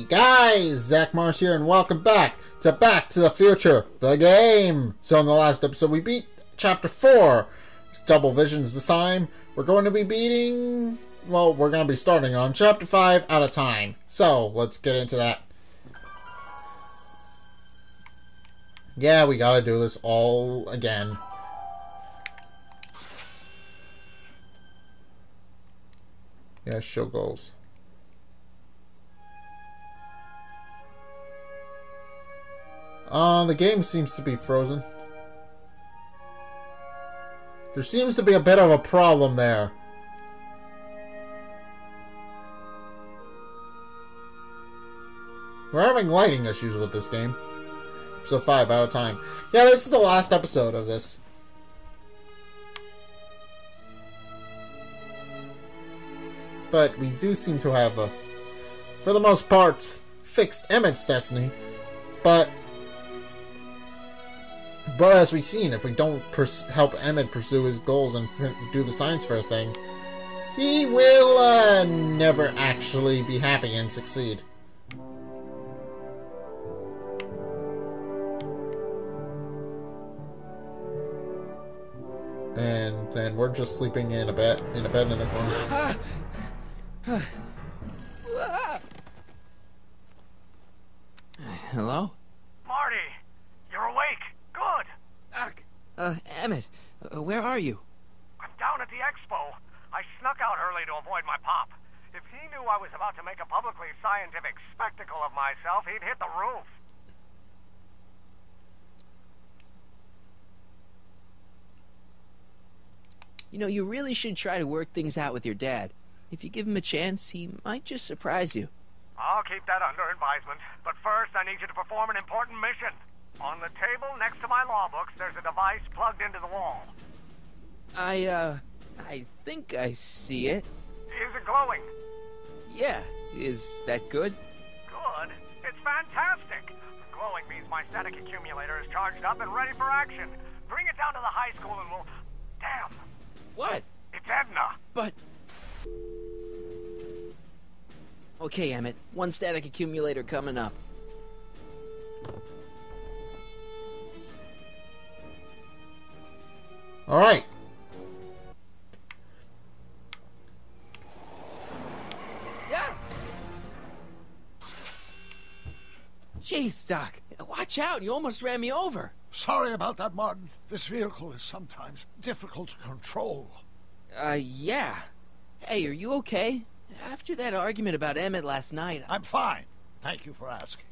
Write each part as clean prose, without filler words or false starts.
guys, Zack here, and welcome back to the Future, the game. So in the last episode, we beat Chapter 4, Double Visions this time. We're going to be beating, well, we're going to be starting on Chapter 5 at a time. So, let's get into that. Yeah, we gotta do this all again. Yeah, show goals. The game seems to be frozen. There seems to be a bit of a problem there. We're having lighting issues with this game. Episode 5 out of time. Yeah, this is the last episode of this. But we do seem to have, for the most part, fixed Emmett's destiny. But as we've seen, if we don't help Emmett pursue his goals and do the science fair thing, he will never actually be happy and succeed. And we're just sleeping in a bed in the corner. Hello? Marty, you're awake. Good. Doc. Emmett, where are you? I'm down at the expo. I snuck out early to avoid my pop. If he knew I was about to make a publicly scientific spectacle of myself, he'd hit the roof. You know, you really should try to work things out with your dad. If you give him a chance, he might just surprise you. I'll keep that under advisement. But first, I need you to perform an important mission. On the table next to my law books, there's a device plugged into the wall. I think I see it. Is it glowing? Yeah. Is that good? Good? It's fantastic. Glowing means my static accumulator is charged up and ready for action. Bring it down to the high school and we'll... Damn! What? It's Edna! But... Okay, Emmett. One static accumulator coming up. Alright. Yeah! Jeez, Doc. Watch out. You almost ran me over. Sorry about that, Martin. This vehicle is sometimes difficult to control. Yeah. Hey, are you okay? After that argument about Emmett last night... I'm fine. Thank you for asking.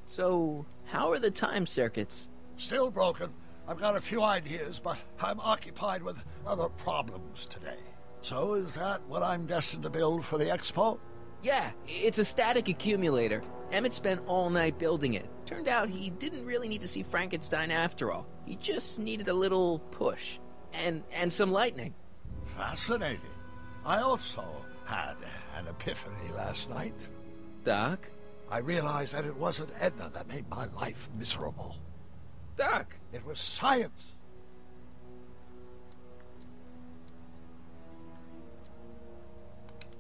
So, how are the time circuits? Still broken. I've got a few ideas, but I'm occupied with other problems today. So is that what I'm destined to build for the expo? Yeah, it's a static accumulator. Emmett spent all night building it. Turned out he didn't really need to see Frankenstein after all. He just needed a little push. And some lightning. Fascinating. I also had an epiphany last night. Doc? I realized that it wasn't Edna that made my life miserable. Doc! It was science.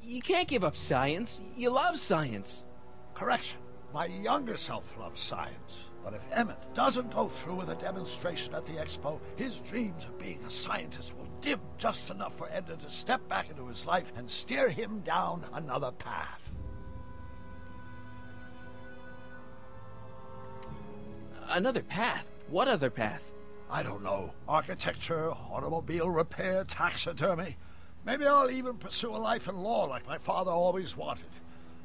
You can't give up science. You love science. Correction. My younger self loves science. But if Emmett doesn't go through with a demonstration at the expo, his dreams of being a scientist will dim just enough for Edna to step back into his life and steer him down another path. Another path? What other path? I don't know. Architecture, automobile repair, taxidermy. Maybe I'll even pursue a life in law like my father always wanted.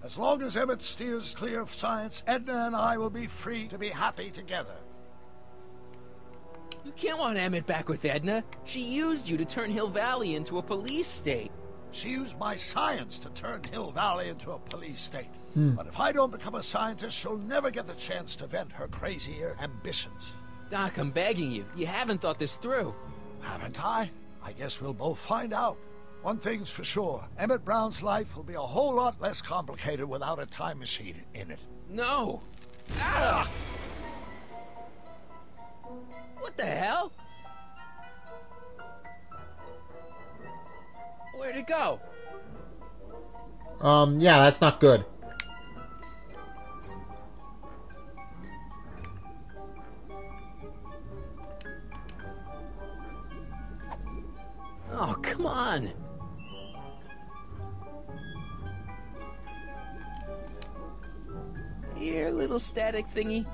As long as Emmett steers clear of science, Edna and I will be free to be happy together. You can't want Emmett back with Edna. She used you to turn Hill Valley into a police state. She used my science to turn Hill Valley into a police state. But if I don't become a scientist, she'll never get the chance to vent her crazier ambitions. Doc, I'm begging you. You haven't thought this through. Haven't I? I guess we'll both find out. One thing's for sure, Emmett Brown's life will be a whole lot less complicated without a time machine in it. No! Ah! What the hell? Where'd it go? Yeah, that's not good. Oh, come on. Here, little static thingy.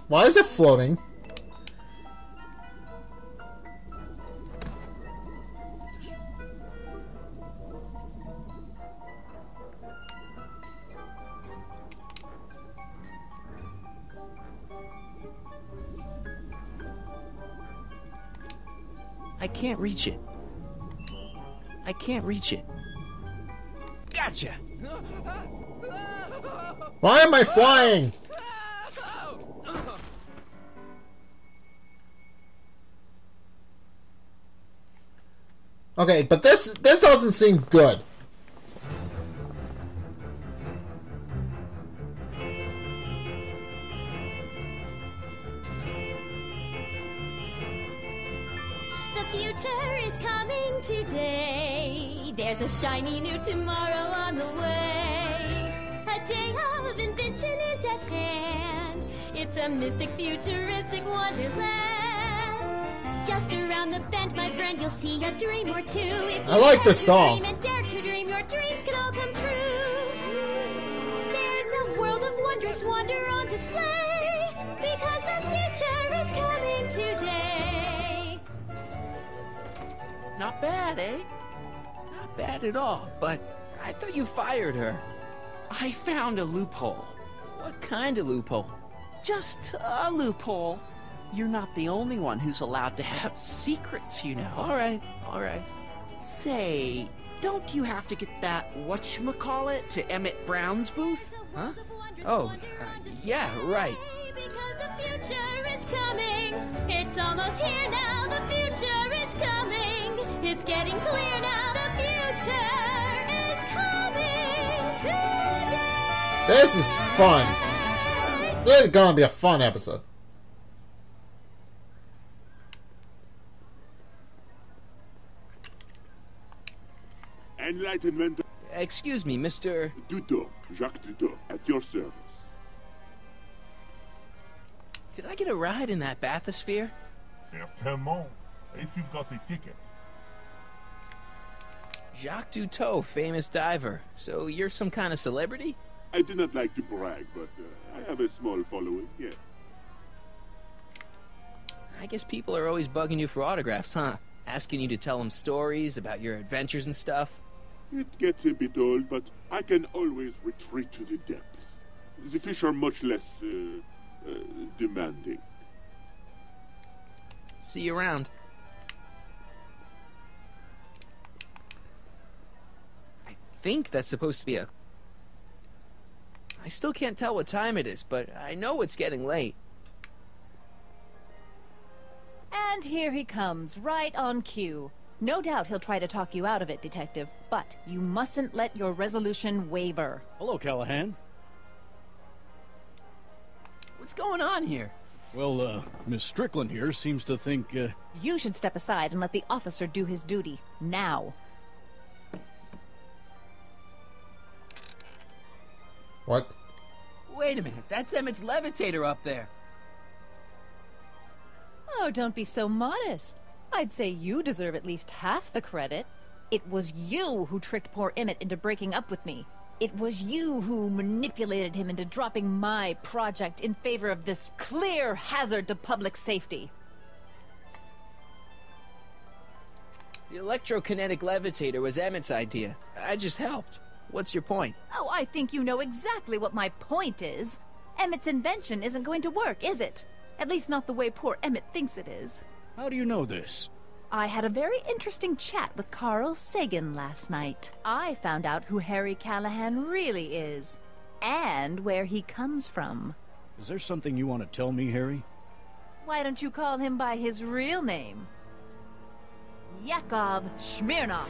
Why is it floating? I can't reach it. I can't reach it. Gotcha! Why am I flying? Okay, but this doesn't seem good. The future is coming today. There's a shiny new tomorrow on the way. A day of invention is at hand. It's a mystic, futuristic wonderland. Just around the bend, my friend, you'll see a dream or two. If I like this song. Dream and dare to dream, your dreams can all come true. There's a world of wondrous wonder on display, because the future is coming today. Not bad, eh? Not bad at all, but I thought you fired her. I found a loophole. What kind of loophole? Just a loophole. You're not the only one who's allowed to have secrets, you know. Alright, alright. Say, don't you have to get that whatchamacallit to Emmett Brown's booth? Huh? Oh, yeah, right. Because the future is coming. It's almost here now. The future is coming. It's getting clear now. The future is coming today. This is fun. This is gonna be a fun episode. Enlightenment. Excuse me, Mr. Duto, Jacques Duto, at your service. Could I get a ride in that bathysphere? Certainement, if you've got the ticket. Jacques Duteau, famous diver. So you're some kind of celebrity? I do not like to brag, but I have a small following, yes. I guess people are always bugging you for autographs, huh? Asking you to tell them stories about your adventures and stuff? It gets a bit old, but I can always retreat to the depths. The fish are much less, demanding. See you around. I think that's supposed to be a... I still can't tell what time it is, but I know it's getting late. And here he comes, right on cue. No doubt he'll try to talk you out of it, Detective, but you mustn't let your resolution waver. Hello, Callahan. What's going on here? Well, Miss Strickland here seems to think, You should step aside and let the officer do his duty. Now. What? Wait a minute, that's Emmett's levitator up there. Oh, don't be so modest. I'd say you deserve at least half the credit. It was you who tricked poor Emmett into breaking up with me. It was you who manipulated him into dropping my project in favor of this clear hazard to public safety. The electrokinetic levitator was Emmett's idea. I just helped. What's your point? Oh, I think you know exactly what my point is. Emmett's invention isn't going to work, is it? At least not the way poor Emmett thinks it is. how do you know this? I had a very interesting chat with Carl Sagan last night. I found out who Harry Callahan really is, and where he comes from. Is there something you want to tell me, Harry? Why don't you call him by his real name? Yakov Smirnov.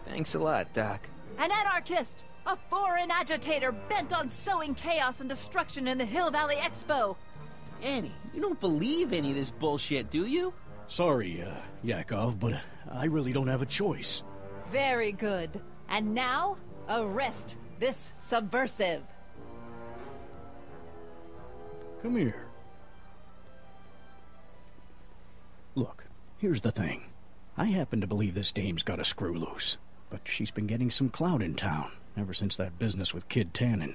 Thanks a lot, Doc. An anarchist! A foreign agitator bent on sowing chaos and destruction in the Hill Valley Expo! Annie, you don't believe any of this bullshit, do you? Sorry, Yakov, but I really don't have a choice. Very good. And now, arrest this subversive. Come here. Look, here's the thing. I happen to believe this dame's got a screw loose. But she's been getting some clout in town, ever since that business with Kid Tannen.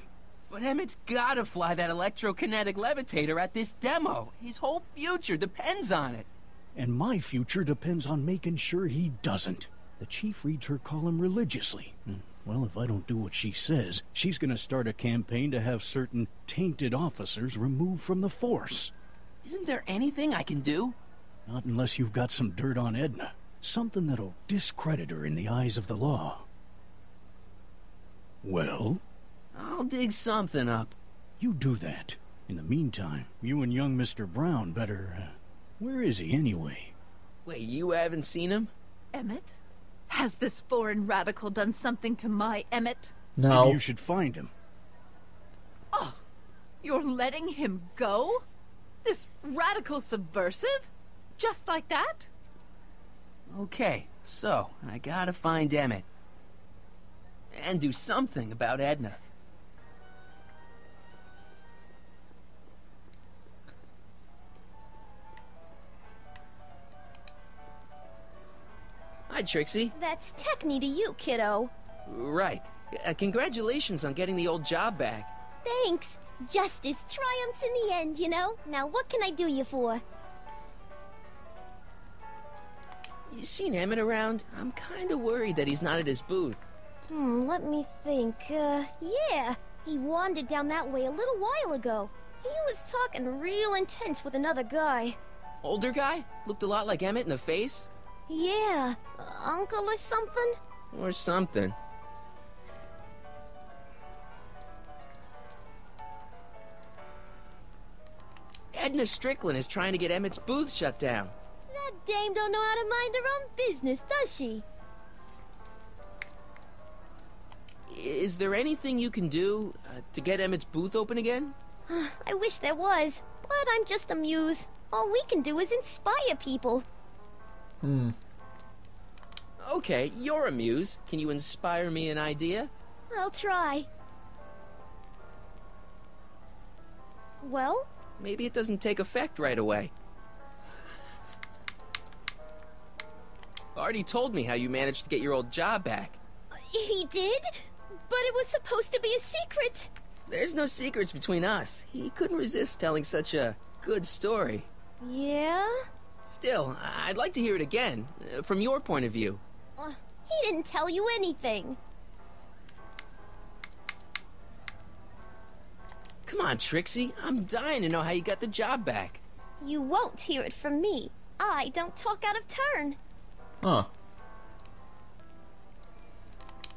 But Emmett's gotta fly that electrokinetic levitator at this demo. His whole future depends on it. And my future depends on making sure he doesn't. The chief reads her column religiously. Well, if I don't do what she says, she's gonna start a campaign to have certain tainted officers removed from the force. Isn't there anything I can do? Not unless you've got some dirt on Edna. Something that'll discredit her in the eyes of the law. Well? I'll dig something up. You do that. In the meantime, you and young Mr. Brown better, where is he anyway? Wait, you haven't seen him? Emmett? Has this foreign radical done something to my Emmett? No. Maybe you should find him. Oh, you're letting him go? This radical subversive? Just like that? Okay, so I gotta find Emmett. And do something about Edna. Hi, Trixie. That's Techne to you, kiddo. Right. Congratulations on getting the old job back. Thanks. Justice triumphs in the end, you know? Now what can I do you for? You seen Emmett around? I'm kinda worried that he's not at his booth. Let me think. Yeah. He wandered down that way a little while ago. He was talking real intense with another guy. Older guy? Looked a lot like Emmett in the face? Yeah. Uncle or something? Or something. Edna Strickland is trying to get Emmett's booth shut down. That dame don't know how to mind her own business, does she? Is there anything you can do to get Emmett's booth open again? I wish there was, but I'm just a muse. All we can do is inspire people. Okay, you're a muse. Can you inspire me an idea? I'll try. Well? Maybe it doesn't take effect right away. Artie told me how you managed to get your old job back. He did? But it was supposed to be a secret. There's no secrets between us. He couldn't resist telling such a good story. Yeah? Still, I'd like to hear it again, from your point of view. He didn't tell you anything. Come on, Trixie. I'm dying to know how you got the job back. You won't hear it from me. I don't talk out of turn. Huh.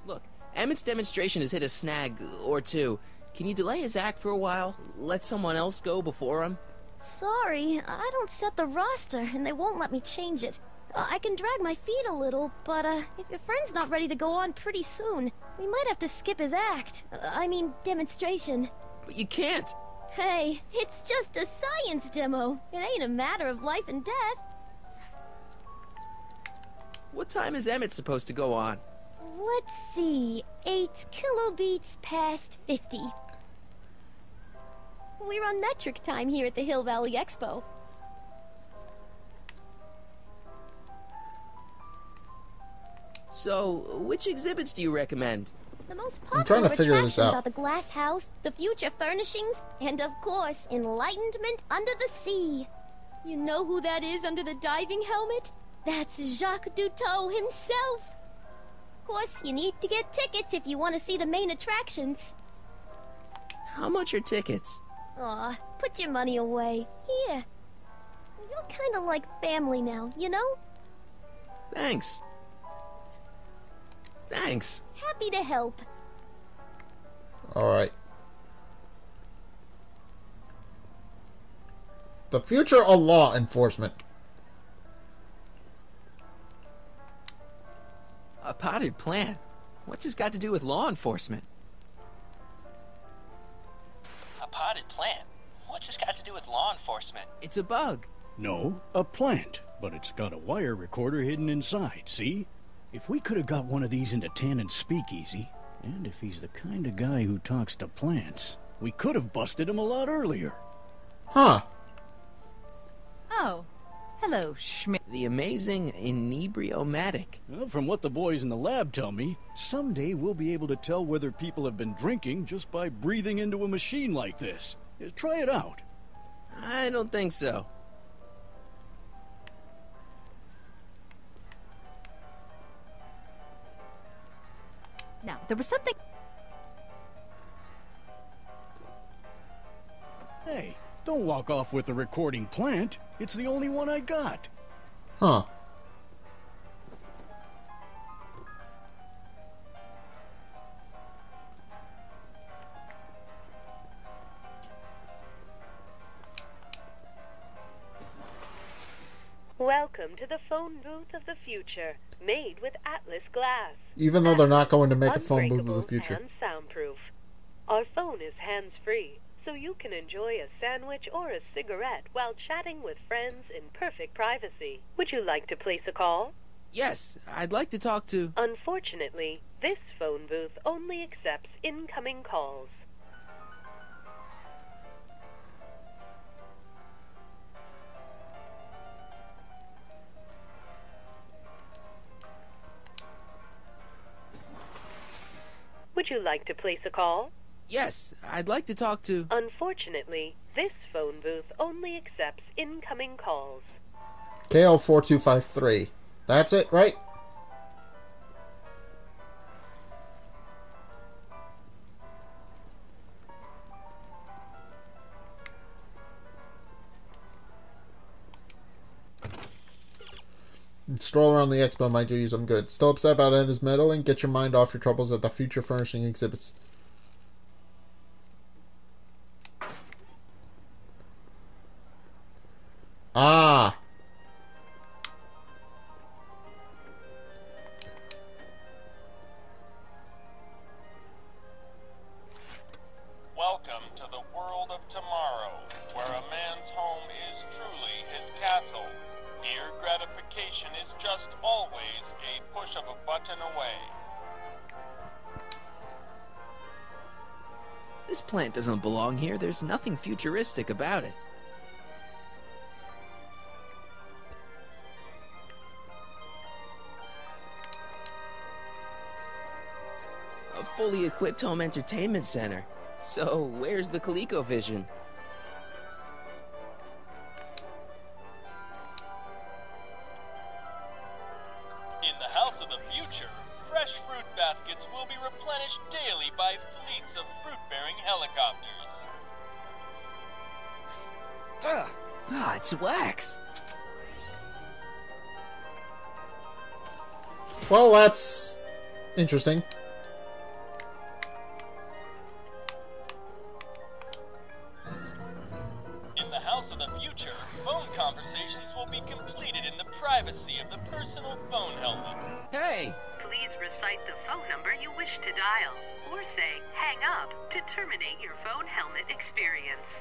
Look, Emmett's demonstration has hit a snag or two. Can you delay his act for a while? Let someone else go before him? Sorry, I don't set the roster, and they won't let me change it. I can drag my feet a little, but if your friend's not ready to go on pretty soon, we might have to skip his act. I mean, demonstration. But you can't. Hey, it's just a science demo. It ain't a matter of life and death. What time is Emmett supposed to go on? Let's see, 8 kilobeats past 50. We're on metric time here at the Hill Valley Expo. So, which exhibits do you recommend? The most I'm trying popular to figure this attractions out. are the Glass House, the Future Furnishings, and of course, Enlightenment Under the Sea. You know who that is under the diving helmet? That's Jacques Duteau himself. Of course, you need to get tickets if you want to see the main attractions. How much are tickets? Aw, put your money away. Here. You're kind of like family now, you know? Thanks. Thanks. Happy to help. Alright. The future of law enforcement. A potted plant? What's this got to do with law enforcement? A potted plant? What's this got to do with law enforcement? It's a bug. No, a plant. But it's got a wire recorder hidden inside, see? If we could have got one of these into Tannen's Speakeasy, and if he's the kind of guy who talks to plants, we could have busted him a lot earlier. Huh. Oh. Hello, Schmidt. The amazing inebriomatic. Well, from what the boys in the lab tell me, someday we'll be able to tell whether people have been drinking just by breathing into a machine like this. Try it out. I don't think so. Now, there was something... Hey, don't walk off with the recording plant. It's the only one I got. Huh. Welcome to the phone booth of the future, made with Atlas glass. Even though they're not going to make a phone booth of the future. And soundproof. Our phone is hands-free, so you can enjoy a sandwich or a cigarette while chatting with friends in perfect privacy. Would you like to place a call? Yes, I'd like to talk to... Unfortunately, this phone booth only accepts incoming calls. Would you like to place a call? Yes, I'd like to talk to... Unfortunately, this phone booth only accepts incoming calls. KL4253. That's it, right? Stroll around the expo might do you some good. Still upset about Edna's meddling? Get your mind off your troubles at the future furnishing exhibits. Ah! Welcome to the world of tomorrow, where a man's home is truly his castle. Here, gratification is just always a push of a button away. This plant doesn't belong here. There's nothing futuristic about it. A fully equipped home entertainment center. So, where's the ColecoVision? In the house of the future, fresh fruit baskets will be replenished daily by fleets of fruit-bearing helicopters. Ah, it's wax. Well, that's interesting. In the house of the future, phone conversations will be completed in the privacy of the personal phone helmet. Hey! Please recite the phone number you wish to dial, or say hang up to terminate your phone helmet experience.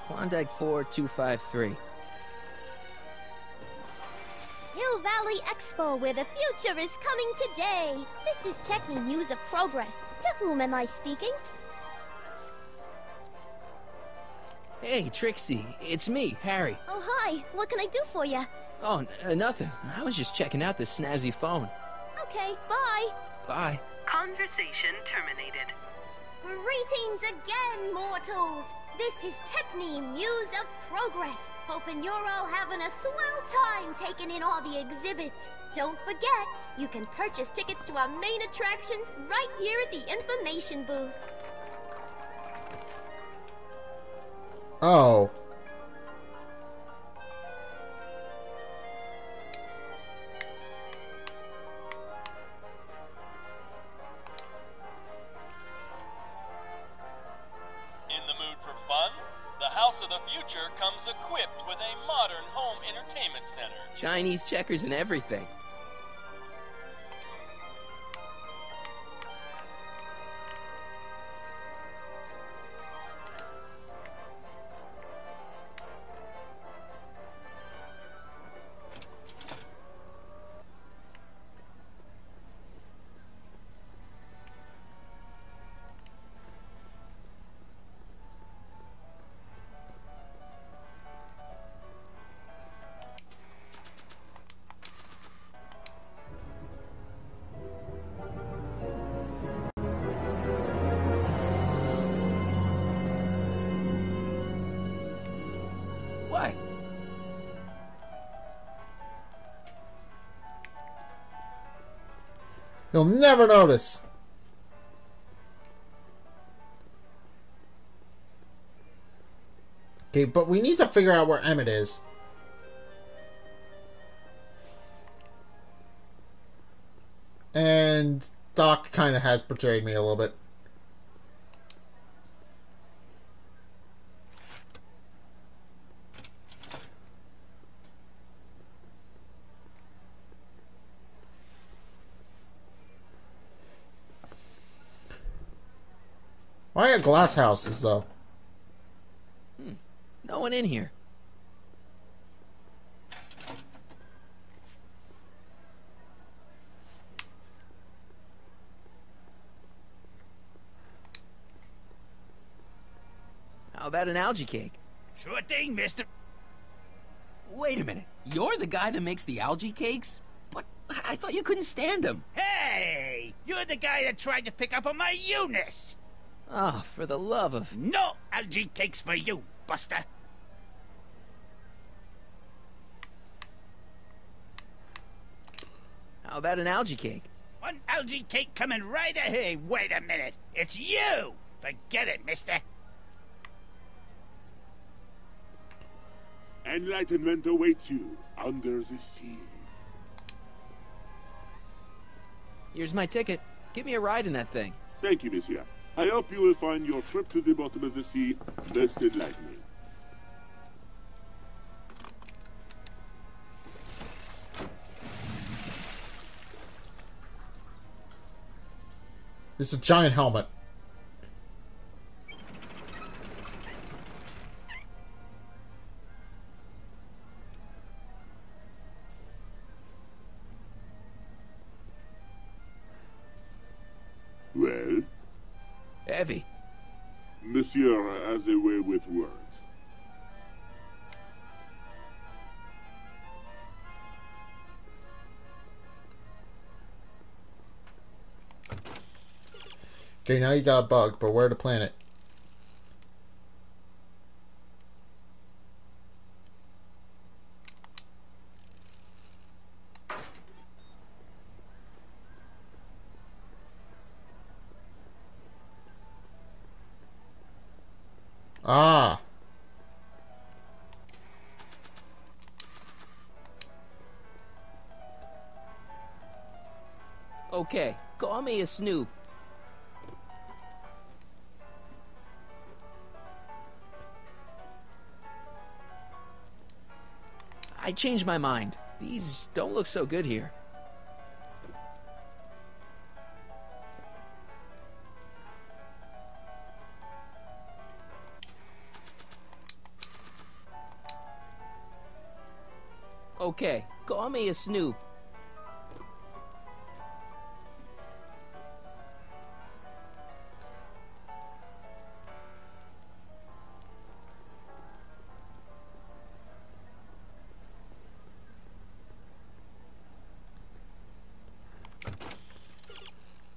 Klondike 4253. Hill Valley Expo, where the future is coming today. This is Check Me News of Progress. To whom am I speaking? Hey, Trixie. It's me, Harry. Oh, hi. What can I do for you? Oh, nothing. I was just checking out this snazzy phone. Okay, bye. Bye. Conversation terminated. Greetings again, mortals. This is Techne Muse of Progress. Hoping you're all having a swell time taking in all the exhibits. Don't forget, you can purchase tickets to our main attractions right here at the information booth. Oh. In the mood for fun? The house of the future comes equipped with a modern home entertainment center. Chinese checkers and everything. He'll never notice. Okay, but we need to figure out where Emmett is. And Doc kind of has betrayed me a little bit. Why are glass houses, though? No one in here. How about an algae cake? Sure thing, mister. Wait a minute. You're the guy that makes the algae cakes? But I thought you couldn't stand them. Hey! You're the guy that tried to pick up on my Eunice! Oh, for the love of... No algae cakes for you, Buster! How about an algae cake? One algae cake coming right ahead. Wait a minute. It's you! Forget it, mister. Enlightenment awaits you under the sea. Here's my ticket. Give me a ride in that thing. Thank you, monsieur. I hope you will find your trip to the bottom of the sea most enlightening. It's a giant helmet. Well? Heavy. Monsieur has a way with words. Okay, now you got a bug, but where to plant it? Ah. Okay, call me a snoop. I changed my mind. These don't look so good here. Okay, call me a snoop.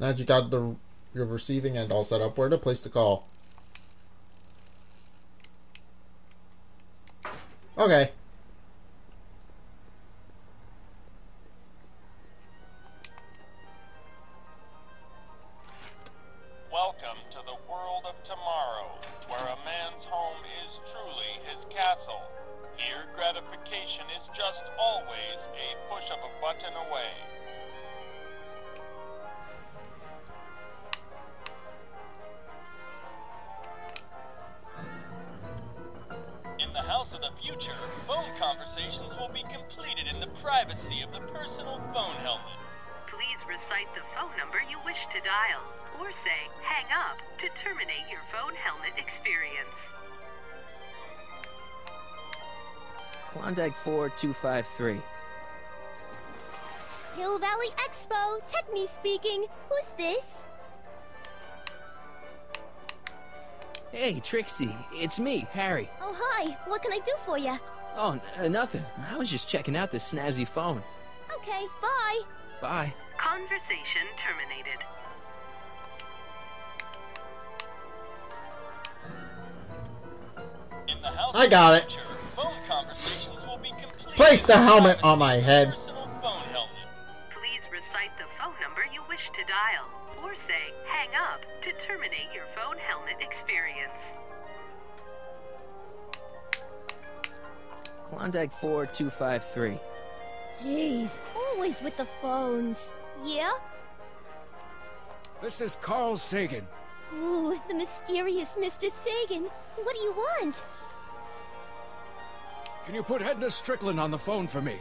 Now that you got your receiving end all set up, where to place the call? Okay. Welcome to the world of tomorrow, where a man's home is truly his castle. Here, gratification is just always a push of a button away. In the house of the future, phone conversations will be completed in the privacy of the personal phone helmet. Please recite the phone number you wish to dial, or say hang up to terminate your phone helmet experience. Klondike 4253. Hill Valley Expo, Techni speaking. Who's this? Hey, Trixie, it's me, Harry. Oh, hi. What can I do for you? Oh, nothing. I was just checking out this snazzy phone. Okay, bye. Bye. Conversation terminated. In the house I got it. future, phone conversations will be completed. Place the helmet on my head. Personal phone helmet. Please recite the phone number you wish Klondike 4253. Jeez, always with the phones. Yeah? This is Carl Sagan. Ooh, the mysterious Mr. Sagan. What do you want? Can you put Edna Strickland on the phone for me?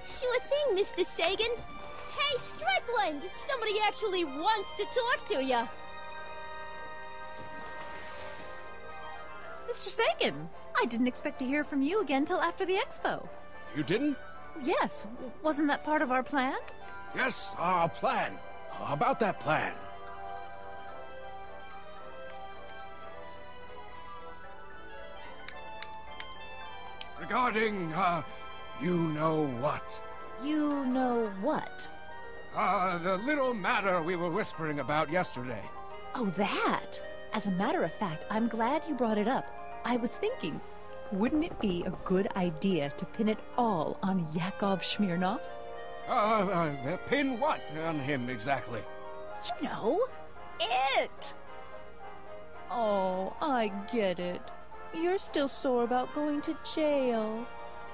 Sure thing, Mr. Sagan. Hey, Strickland! Somebody actually wants to talk to ya. Mr. Sagan, I didn't expect to hear from you again till after the expo. You didn't? Yes, wasn't that part of our plan? Yes, our plan. How about that plan? Regarding, you know what? You know what? The little matter we were whispering about yesterday. Oh, that! As a matter of fact, I'm glad you brought it up. I was thinking, wouldn't it be a good idea to pin it all on Yakov Smirnov? Pin what on him exactly? You know, it! Oh, I get it. You're still sore about going to jail.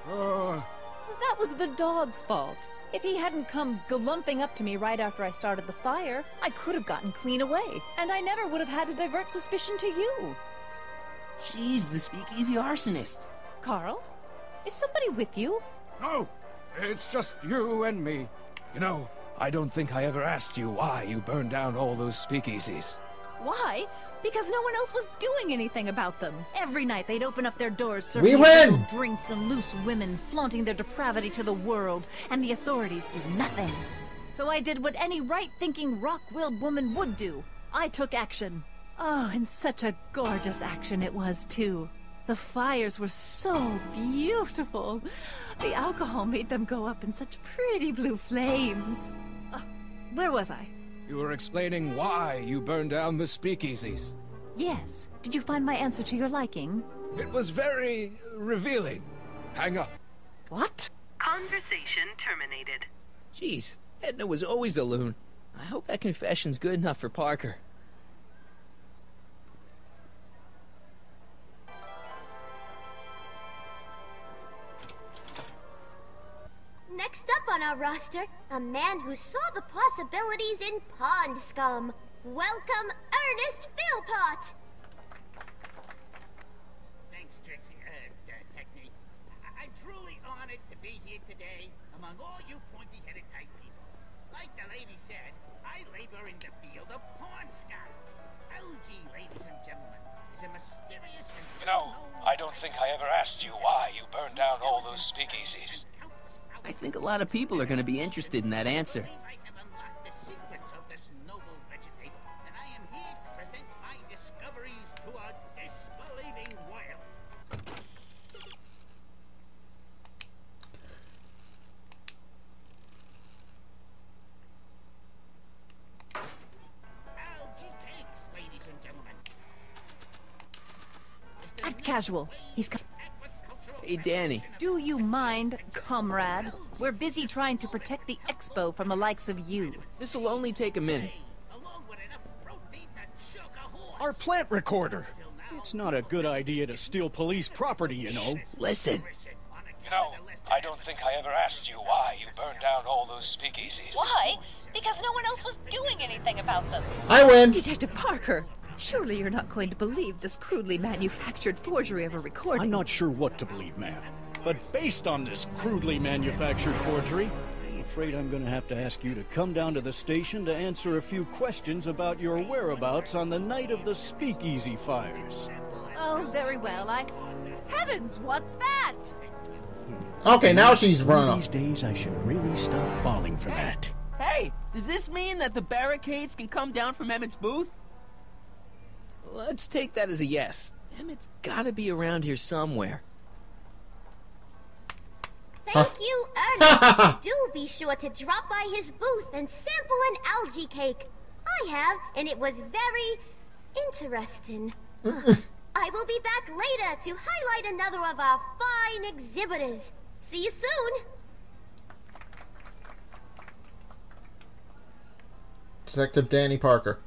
That was the dog's fault. If he hadn't come galumping up to me right after I started the fire, I could have gotten clean away, and I never would have had to divert suspicion to you. She's the Speakeasy Arsonist. Carl, is somebody with you? No, it's just you and me. You know, I don't think I ever asked you why you burned down all those speakeasies. Why? Because no one else was doing anything about them. Every night they'd open up their doors, serving We win! drinks and loose women, flaunting their depravity to the world, and the authorities did nothing. So I did what any right-thinking, rock-willed woman would do. I took action. Oh, and such a gorgeous action it was, too. The fires were so beautiful. The alcohol made them go up in such pretty blue flames. Where was I? You were explaining why you burned down the speakeasies. Yes. Did you find my answer to your liking? It was very revealing. Hang up. What? Conversation terminated. Jeez, Edna was always a loon. I hope that confession's good enough for Parker. Next up on our roster, a man who saw the possibilities in pond scum. Welcome, Ernest Philpott! Thanks, Trixie, Technique. I'm truly honored to be here today among all you pointy-headed type people. Like the lady said, I labor in the field of pond scum. LG, ladies and gentlemen, is a mysterious and... You know, I don't think I ever asked you why you burned down all those speakeasies. I think a lot of people are going to be interested in that answer. I have unlocked the secrets of this noble vegetable, and I am here to present my discoveries to a disbelieving world. Algae cakes, ladies and gentlemen. Act casual. He's coming. Hey, Danny. Do you mind, comrade? We're busy trying to protect the expo from the likes of you. This'll only take a minute. Our plant recorder. It's not a good idea to steal police property, you know. Listen. You know, I don't think I ever asked you why you burned down all those speakeasies. Why? Because no one else was doing anything about them. I win! Detective Parker, surely you're not going to believe this crudely manufactured forgery of a recording. I'm not sure what to believe, ma'am. But based on this crudely manufactured forgery, I'm afraid I'm going to have to ask you to come down to the station to answer a few questions about your whereabouts on the night of the Speakeasy fires. Oh, very well. Heavens, what's that? Okay, now she's One run of up. these days, I should really stop falling for that. Hey, does this mean that the barricades can come down from Emmett's booth? Let's take that as a yes. Emmett's gotta be around here somewhere. Thank you, Ernest. Do be sure to drop by his booth and sample an algae cake. I have, and it was very interesting. I will be back later to highlight another of our fine exhibitors. See you soon. Detective Danny Parker.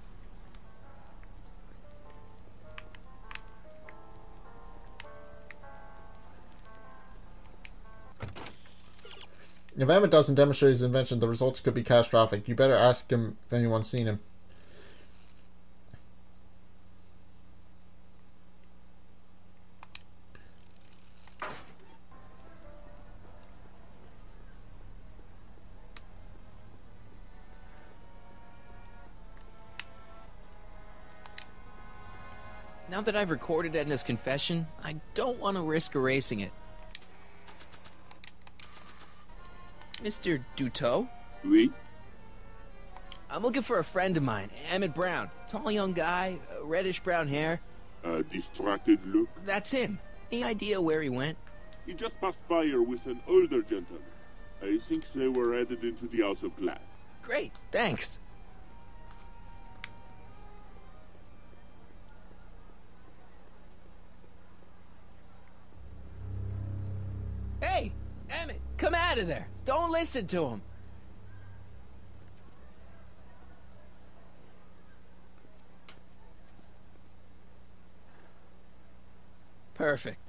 If Emmett doesn't demonstrate his invention, the results could be catastrophic. You better ask him if anyone's seen him. Now that I've recorded Edna's confession, I don't want to risk erasing it. Mr. Duteau? Oui? I'm looking for a friend of mine, Emmett Brown. Tall young guy, reddish-brown hair. A distracted look? That's him. Any idea where he went? He just passed by here with an older gentleman. I think they were headed into the House of Glass. Great, thanks. Hey, Emmett, come out of there. Don't listen to him. Perfect.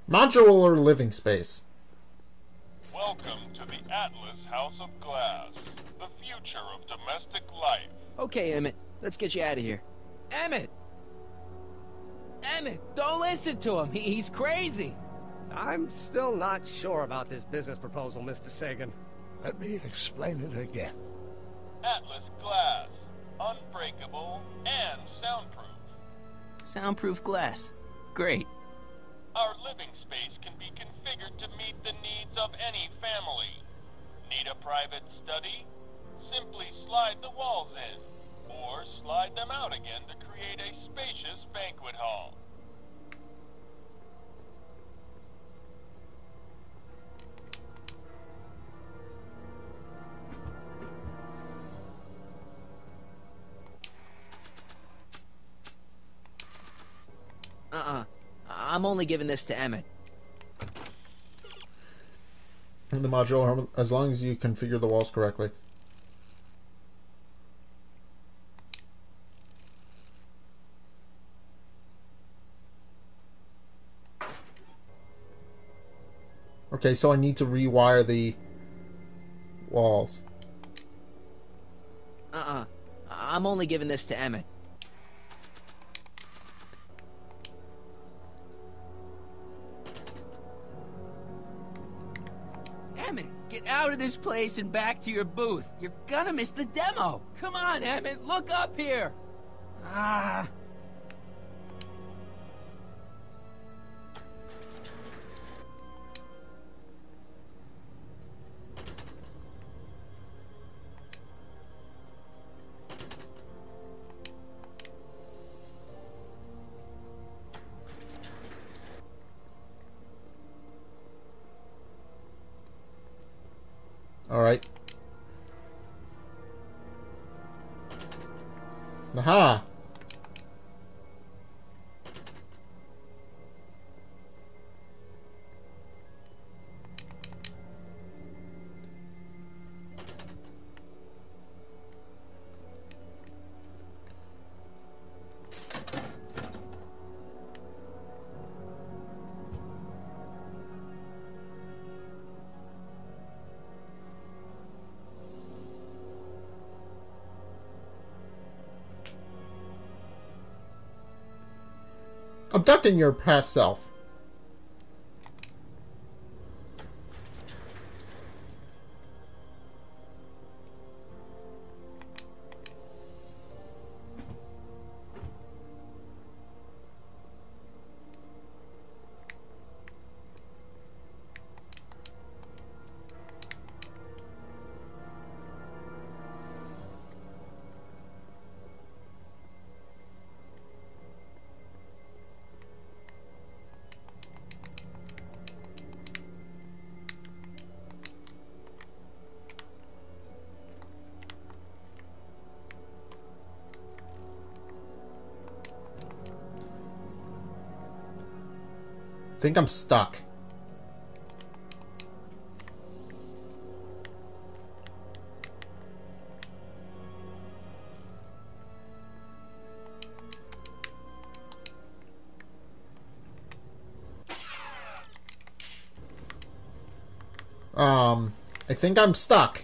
Modular living space. Welcome to the Atlas House of Glass, the future of domestic life. Okay, Emmett, let's get you out of here. Emmett! Emmett, don't listen to him. He's crazy. I'm still not sure about this business proposal, Mr. Sagan. Let me explain it again. Atlas Glass, unbreakable and soundproof. Soundproof glass. Great. Our living space can be configured to meet the needs of any family. Need a private study? Simply slide the walls in, or slide them out again to create a spacious banquet hall. I'm only giving this to Emmett. In the modular, as long as you configure the walls correctly. Okay, so I need to rewire the walls. I'm only giving this to Emmett. Emmett, get out of this place and back to your booth. You're gonna miss the demo. Come on, Emmett, look up here. Alright. Aha! Abducting your past self. I think I'm stuck. I think I'm stuck.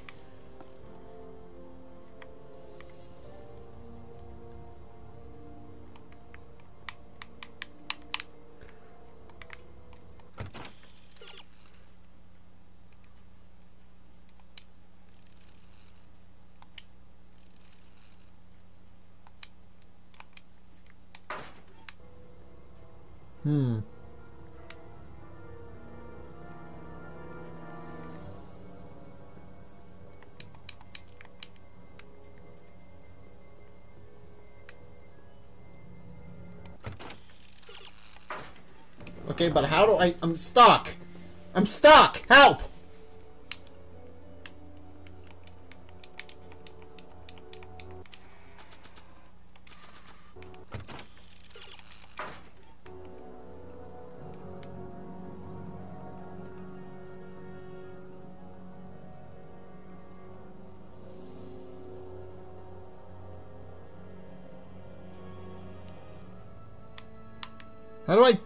Okay, but how do I'm stuck! I'm stuck! Help! How do I...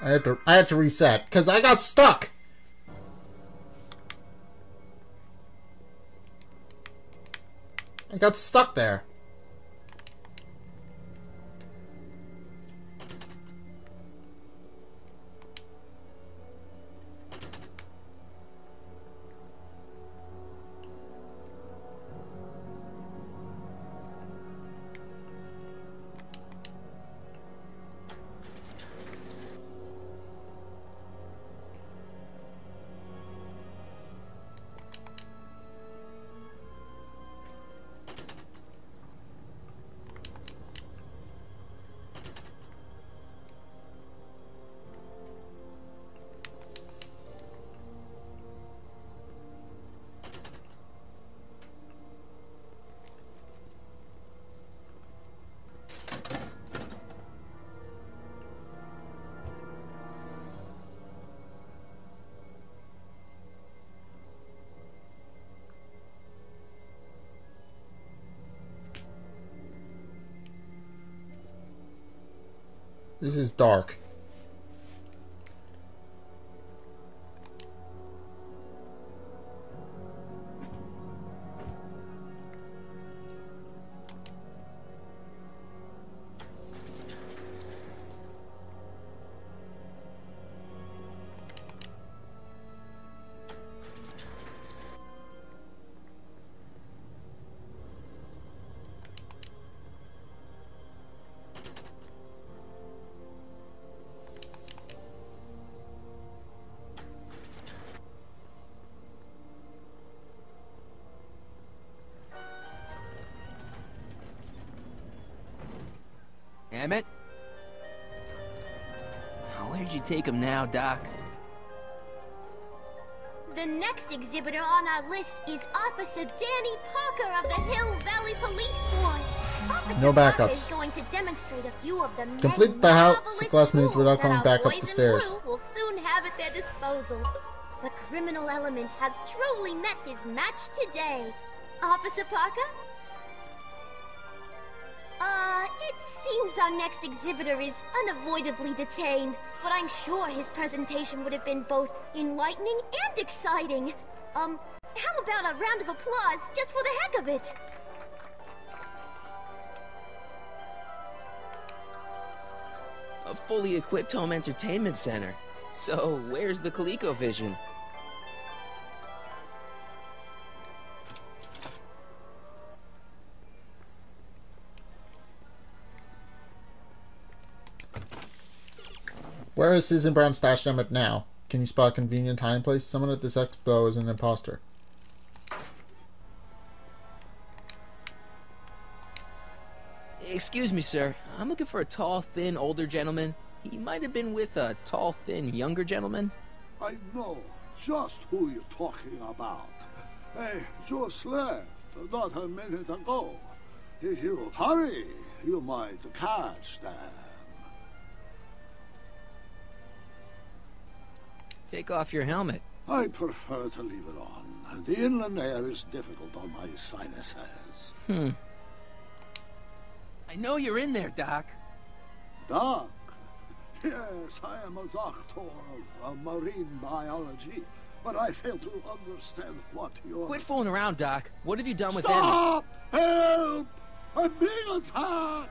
I had to reset because I got stuck. I got stuck there. This is dark. Emmett? Where'd you take him now, Doc? The next exhibitor on our list is Officer Danny Parker of the Hill Valley Police Force. Officer No Parker backups. is going to demonstrate a few of the Complete the house class minutes without going back up the stairs. Will soon have at their disposal. The criminal element has truly met his match today. Officer Parker? It seems our next exhibitor is unavoidably detained, but I'm sure his presentation would have been both enlightening and exciting. How about a round of applause just for the heck of it? A fully equipped home entertainment center. So, where's the ColecoVision? Where is Susan Brown stashed Emmett now? Can you spot a convenient hiding place? Someone at this expo is an imposter. Excuse me, sir. I'm looking for a tall, thin, older gentleman. He might have been with a tall, thin, younger gentleman. I know just who you're talking about. They just left not a minute ago. If you hurry, you might catch them. Take off your helmet. I prefer to leave it on. The inland air is difficult on my sinuses. I know you're in there, Doc. Doc? Yes, I am a doctor of marine biology, but I fail to understand what you're... Quit fooling around, Doc. What have you done with Stop! Help! I'm being attacked!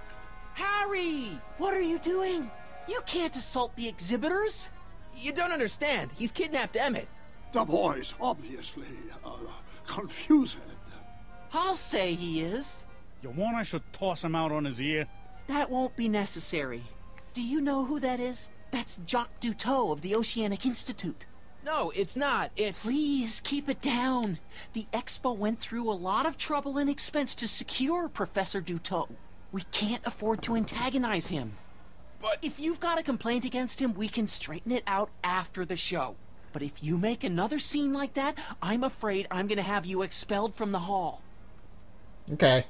Harry! What are you doing? You can't assault the exhibitors! You don't understand. He's kidnapped Emmett. The boy's obviously confused. I'll say he is. You want I should toss him out on his ear? That won't be necessary. Do you know who that is? That's Jacques Duteau of the Oceanic Institute. No, it's not. It's... Please, keep it down. The Expo went through a lot of trouble and expense to secure Professor Duteau. We can't afford to antagonize him. But if you've got a complaint against him, we can straighten it out after the show. But if you make another scene like that, I'm afraid I'm gonna have you expelled from the hall. Okay.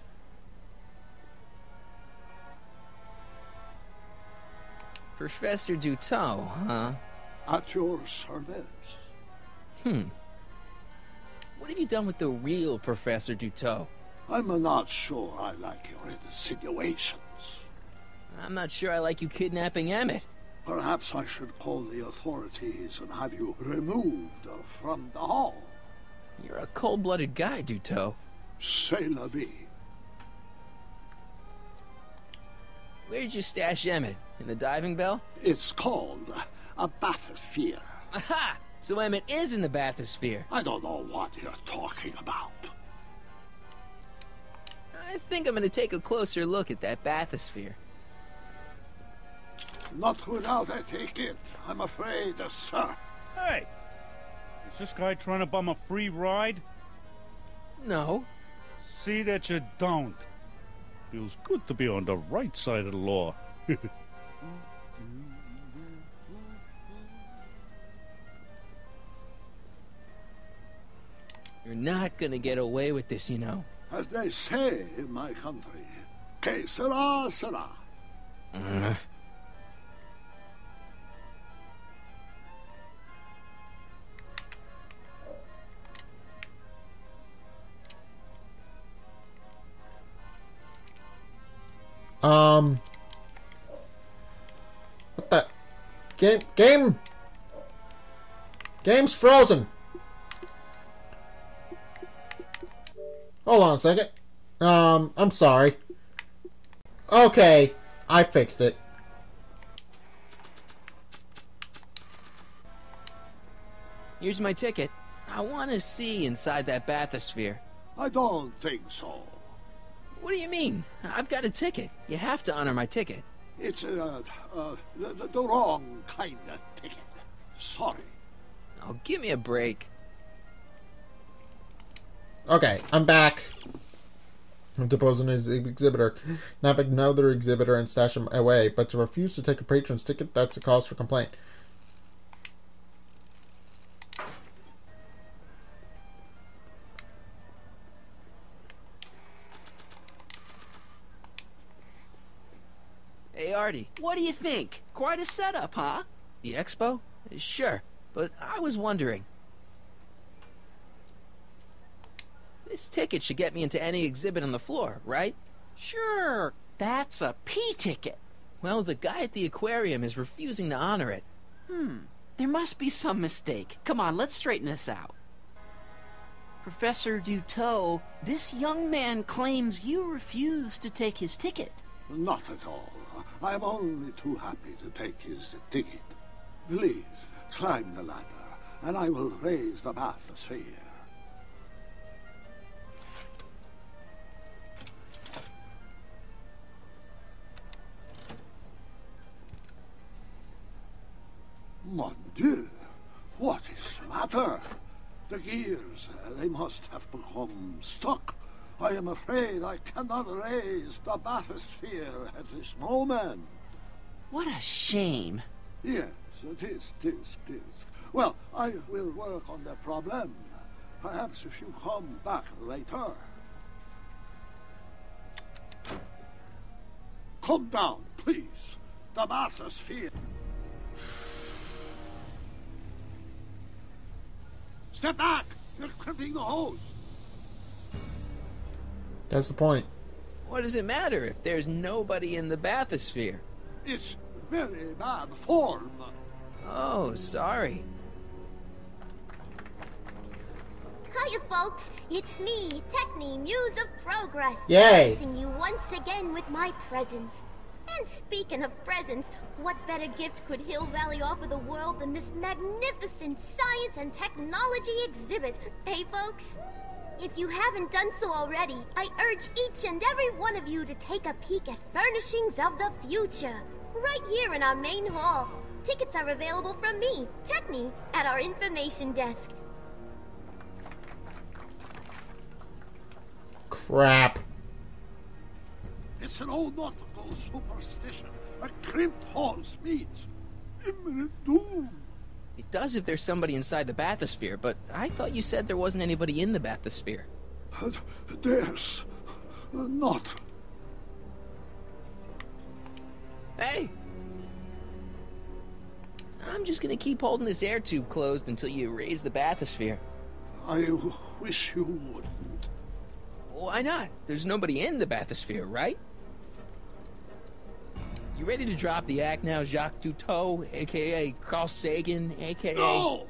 Professor Duteau, huh? At your service. What have you done with the real Professor Duteau? I'm not sure I like your insinuations. I'm not sure I like you kidnapping Emmett. Perhaps I should call the authorities and have you removed from the hall. You're a cold-blooded guy, Duteau. C'est la vie. Where did you stash Emmett? In the diving bell? It's called a bathysphere. Aha! So Emmett is in the bathysphere. I don't know what you're talking about. I think I'm going to take a closer look at that bathysphere. Not without a ticket, I'm afraid, sir. Hey! Is this guy trying to bum a free ride? No. See that you don't. Feels good to be on the right side of the law. You're not gonna get away with this, you know. As they say in my country, que sera, sera. What the? Game's frozen. Hold on a second. I'm sorry. Okay, I fixed it. Here's my ticket. I want to see inside that bathysphere. I don't think so. What do you mean? I've got a ticket. You have to honor my ticket. It's the wrong kind of ticket. Sorry. Oh, give me a break. Okay, I'm back. I'm deposing his exhibitor. Not another exhibitor and stash him away, but to refuse to take a patron's ticket, that's a cause for complaint. Hey, Artie. What do you think? Quite a setup, huh? The expo? Sure, but I was wondering. This ticket should get me into any exhibit on the floor, right? Sure, that's a P ticket. Well, the guy at the aquarium is refusing to honor it. There must be some mistake. Come on, let's straighten this out. Professor Duteau, this young man claims you refused to take his ticket. Not at all. I am only too happy to take his ticket. Please, climb the ladder, and I will raise the bathysphere. Mon Dieu! What is the matter? The gears, they must have become stuck. I am afraid I cannot raise the bathysphere at this moment. What a shame. Yes, it is. Well, I will work on the problem. Perhaps if you come back later. Come down, please. The bathysphere. Step back! You're crimping the hose. That's the point. What does it matter if there's nobody in the bathysphere? It's very bad form. Oh, sorry. Hiya, folks. It's me, Techni, Muse of Progress. Yay! Blessing you once again with my presence. And speaking of presents, what better gift could Hill Valley offer the world than this magnificent science and technology exhibit? Hey, folks? If you haven't done so already, I urge each and every one of you to take a peek at Furnishings of the Future, right here in our main hall. Tickets are available from me, Techni, at our information desk. Crap. It's an old nautical superstition. A crimped hose means imminent doom. It does if there's somebody inside the bathysphere, but I thought you said there wasn't anybody in the bathysphere. There's not. Hey! I'm just gonna keep holding this air tube closed until you raise the bathysphere. I wish you wouldn't. Why not? There's nobody in the bathysphere, right? You ready to drop the act now, Jacques Cousteau, a.k.a. Carl Sagan, a.k.a. No!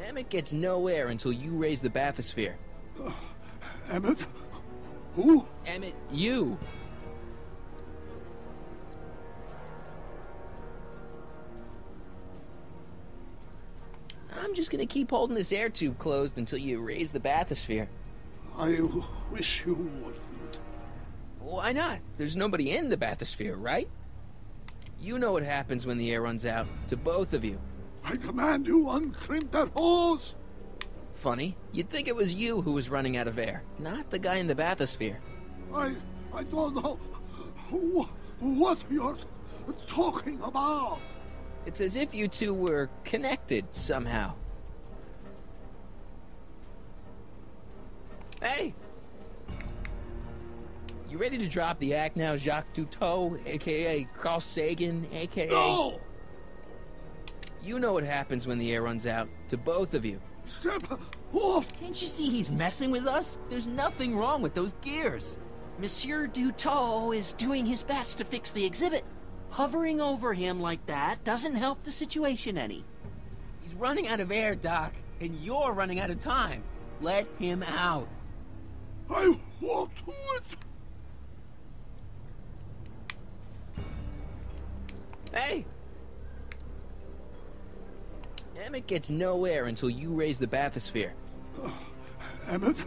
Emmett gets no air until you raise the bathysphere. Emmett? Who? Emmett, you. I'm just gonna keep holding this air tube closed until you raise the bathysphere. I wish you wouldn't. Why not? There's nobody in the bathysphere, right? You know what happens when the air runs out, to both of you. I command you uncrimp that hose! Funny, you'd think it was you who was running out of air, not the guy in the bathysphere. I don't know what you're talking about. It's as if you two were connected somehow. Hey! You ready to drop the act now, Jacques Cousteau, a.k.a. Carl Sagan, a.k.a. No! You know what happens when the air runs out, to both of you. Step off! Can't you see he's messing with us? There's nothing wrong with those gears. Monsieur Dutot is doing his best to fix the exhibit. Hovering over him like that doesn't help the situation any. He's running out of air, Doc, and you're running out of time. Let him out. I won't do it! Hey! Emmett gets no air until you raise the bathysphere. Emmett?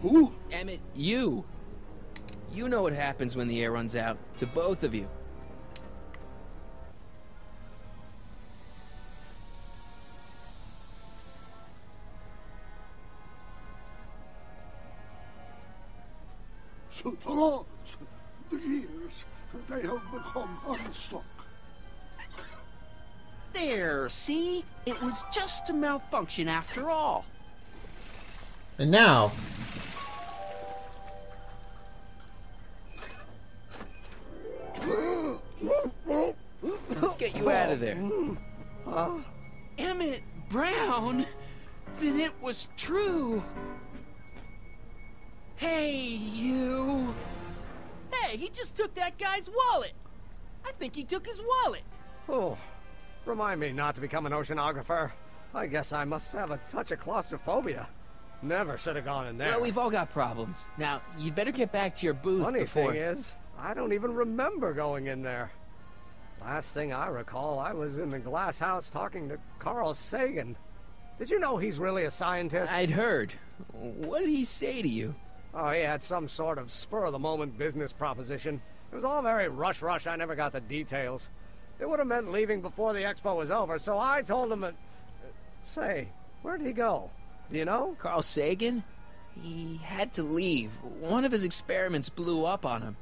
Who? Emmett, you. You know what happens when the air runs out, to both of you. The gears, they have become unstuck. There, see? It was just a malfunction after all. And now... Let's get you out of there. Emmett Brown? Then it was true. Hey, you. Hey, he just took that guy's wallet. I think he took his wallet. Oh, remind me not to become an oceanographer. I guess I must have a touch of claustrophobia. Never should have gone in there. Well, we've all got problems. Now, you'd better get back to your booth Funny before... thing is, I don't even remember going in there. Last thing I recall, I was in the glass house talking to Carl Sagan. Did you know he's really a scientist? I'd heard. What did he say to you? Oh, he had some sort of spur-of-the-moment business proposition. It was all very rush. I never got the details. It would have meant leaving before the expo was over, so I told him... Say, where'd he go? Do you know? Carl Sagan? He had to leave. One of his experiments blew up on him.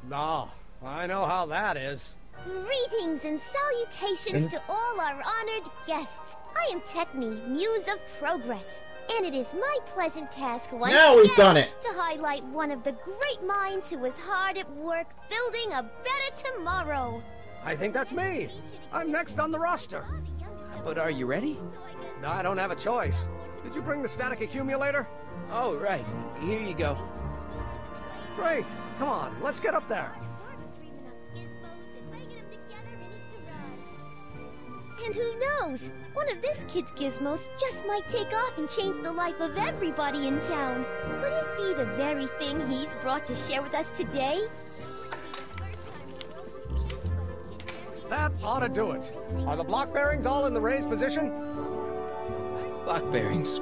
No, I know how that is. Greetings and salutations to all our honored guests. I am Techne, Muse of Progress, and it is my pleasant task once Now we've again done it. to highlight one of the great minds who was hard at work building a better tomorrow. I think that's me. I'm next on the roster. But are you ready? No, I don't have a choice. Did you bring the static accumulator? Oh, right. Here you go. Great. Come on, let's get up there. And who knows? One of this kid's gizmos just might take off and change the life of everybody in town. Could it be the very thing he's brought to share with us today? That ought to do it. Are the block bearings all in the raised position? Block bearings.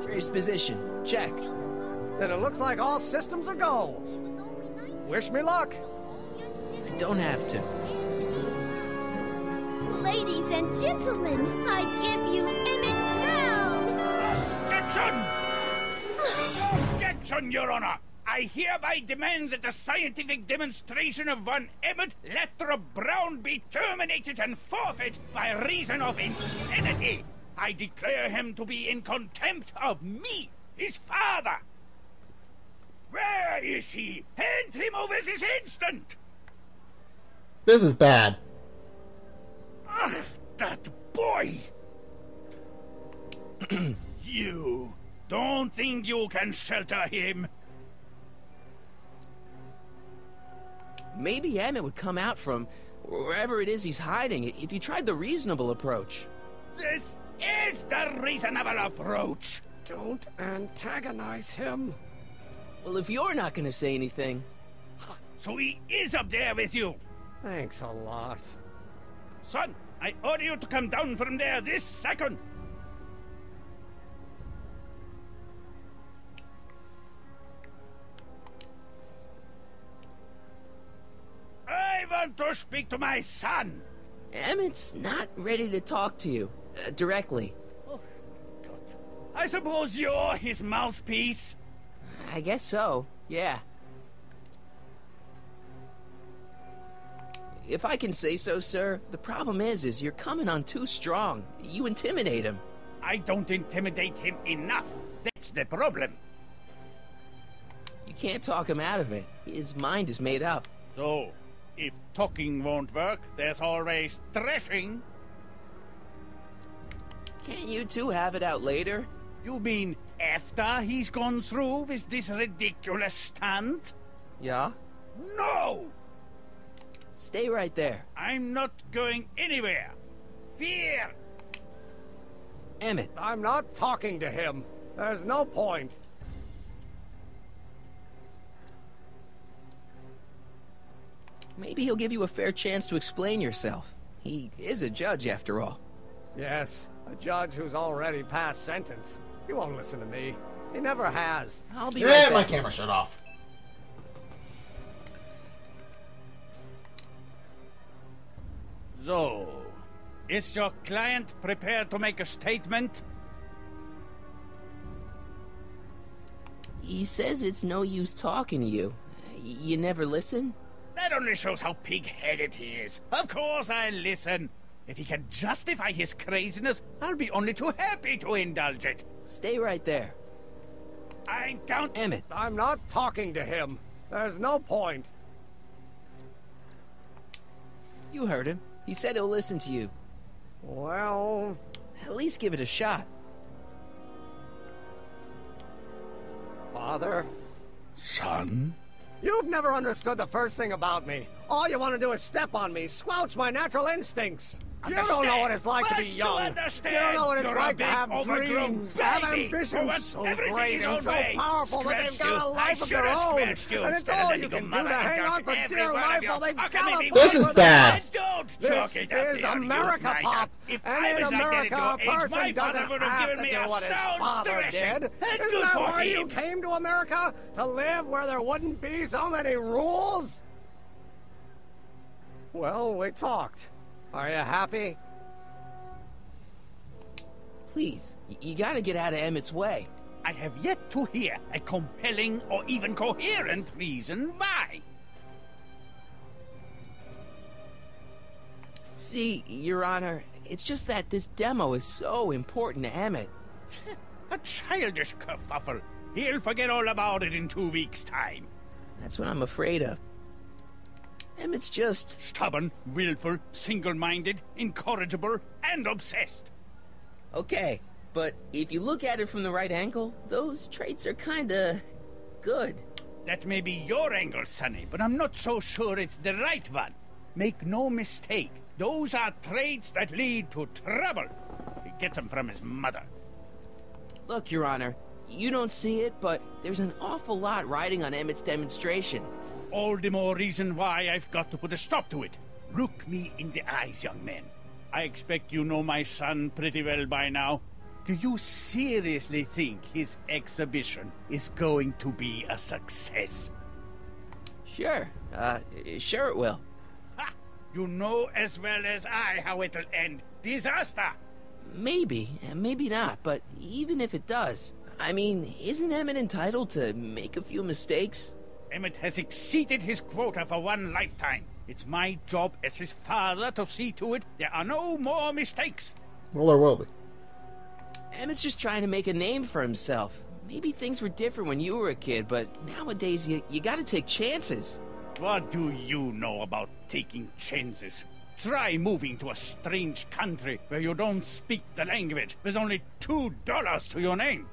Raised position. Check. Then it looks like all systems are go. Wish me luck. I don't have to. Ladies and gentlemen, I give you Emmett Brown! Objection! Objection, Your Honor! I hereby demand that the scientific demonstration of one Emmett Letter Brown be terminated and forfeit by reason of insanity. I declare him to be in contempt of me, his father. Where is he? Hand him over this instant! This is bad. Ugh, that boy! You don't think you can shelter him? Maybe Emmett would come out from wherever it is he's hiding if you tried the reasonable approach. This is the reasonable approach. Don't antagonize him. Well, if you're not going to say anything... So he is up there with you? Thanks a lot. Son, I order you to come down from there this second. I want to speak to my son. Emmett's not ready to talk to you directly. Oh, God. I suppose you're his mouthpiece? I guess so, yeah. If I can say so, sir, the problem is you're coming on too strong. You intimidate him. I don't intimidate him enough. That's the problem. You can't talk him out of it. His mind is made up. So, if talking won't work, there's always thrashing. Can't you two have it out later? You mean after he's gone through with this ridiculous stunt? Yeah? No! Stay right there. I'm not going anywhere. Fear! Emmett. I'm not talking to him. There's no point. Maybe he'll give you a fair chance to explain yourself. He is a judge, after all. Yes, a judge who's already passed sentence. He won't listen to me. He never has. I'll be right back. My camera shut off. So, is your client prepared to make a statement? He says it's no use talking to you. You never listen? That only shows how pig-headed he is. Of course I'll listen. If he can justify his craziness, I'll be only too happy to indulge it. Stay right there. I don't... Emmett. I'm not talking to him. There's no point. You heard him. He said he'll listen to you. Well... At least give it a shot. Father? Son? You've never understood the first thing about me. All you want to do is step on me, squelch my natural instincts. You don't know what it's like to be young. You don't know what it's like to have dreams, to have ambitions so great and so powerful that they've got a life of their own. And it's all you can do to hang on for dear life while they gallop. This is bad. This is America, Pop. And in America, a person doesn't have to do what his father did. Isn't that why you came to America? To live where there wouldn't be so many rules? Well, we talked. Are you happy? Please, you gotta get out of Emmett's way. I have yet to hear a compelling or even coherent reason why. See, Your Honor, it's just that this demo is so important to Emmett. A childish kerfuffle. He'll forget all about it in 2 weeks' time. That's what I'm afraid of. Emmett's just... stubborn, willful, single-minded, incorrigible, and obsessed. Okay, but if you look at it from the right angle, those traits are kinda... good. That may be your angle, Sonny, but I'm not so sure it's the right one. Make no mistake, those are traits that lead to trouble. He gets them from his mother. Look, Your Honor, you don't see it, but there's an awful lot riding on Emmett's demonstration. All the more reason why I've got to put a stop to it. Look me in the eyes, young man. I expect you know my son pretty well by now. Do you seriously think his exhibition is going to be a success? Sure. Sure it will. Ha! You know as well as I how it'll end. Disaster! Maybe, maybe not, but even if it does, I mean, isn't Emmett entitled to make a few mistakes? Emmett has exceeded his quota for one lifetime. It's my job as his father to see to it there are no more mistakes. Well, there will be. Emmett's just trying to make a name for himself. Maybe things were different when you were a kid, but nowadays you gotta take chances. What do you know about taking chances? Try moving to a strange country where you don't speak the language with only $2 to your name.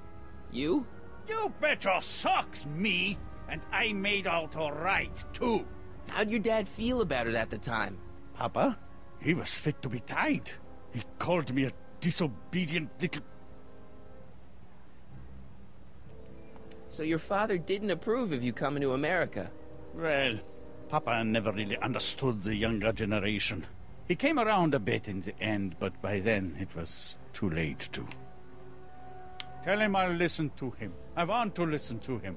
You? You bet your socks, me! And I made out all right, too. How'd your dad feel about it at the time? Papa? He was fit to be tied. He called me a disobedient little... So your father didn't approve of you coming to America? Well, Papa never really understood the younger generation. He came around a bit in the end, but by then it was too late to. Tell him I'll listen to him. I want to listen to him.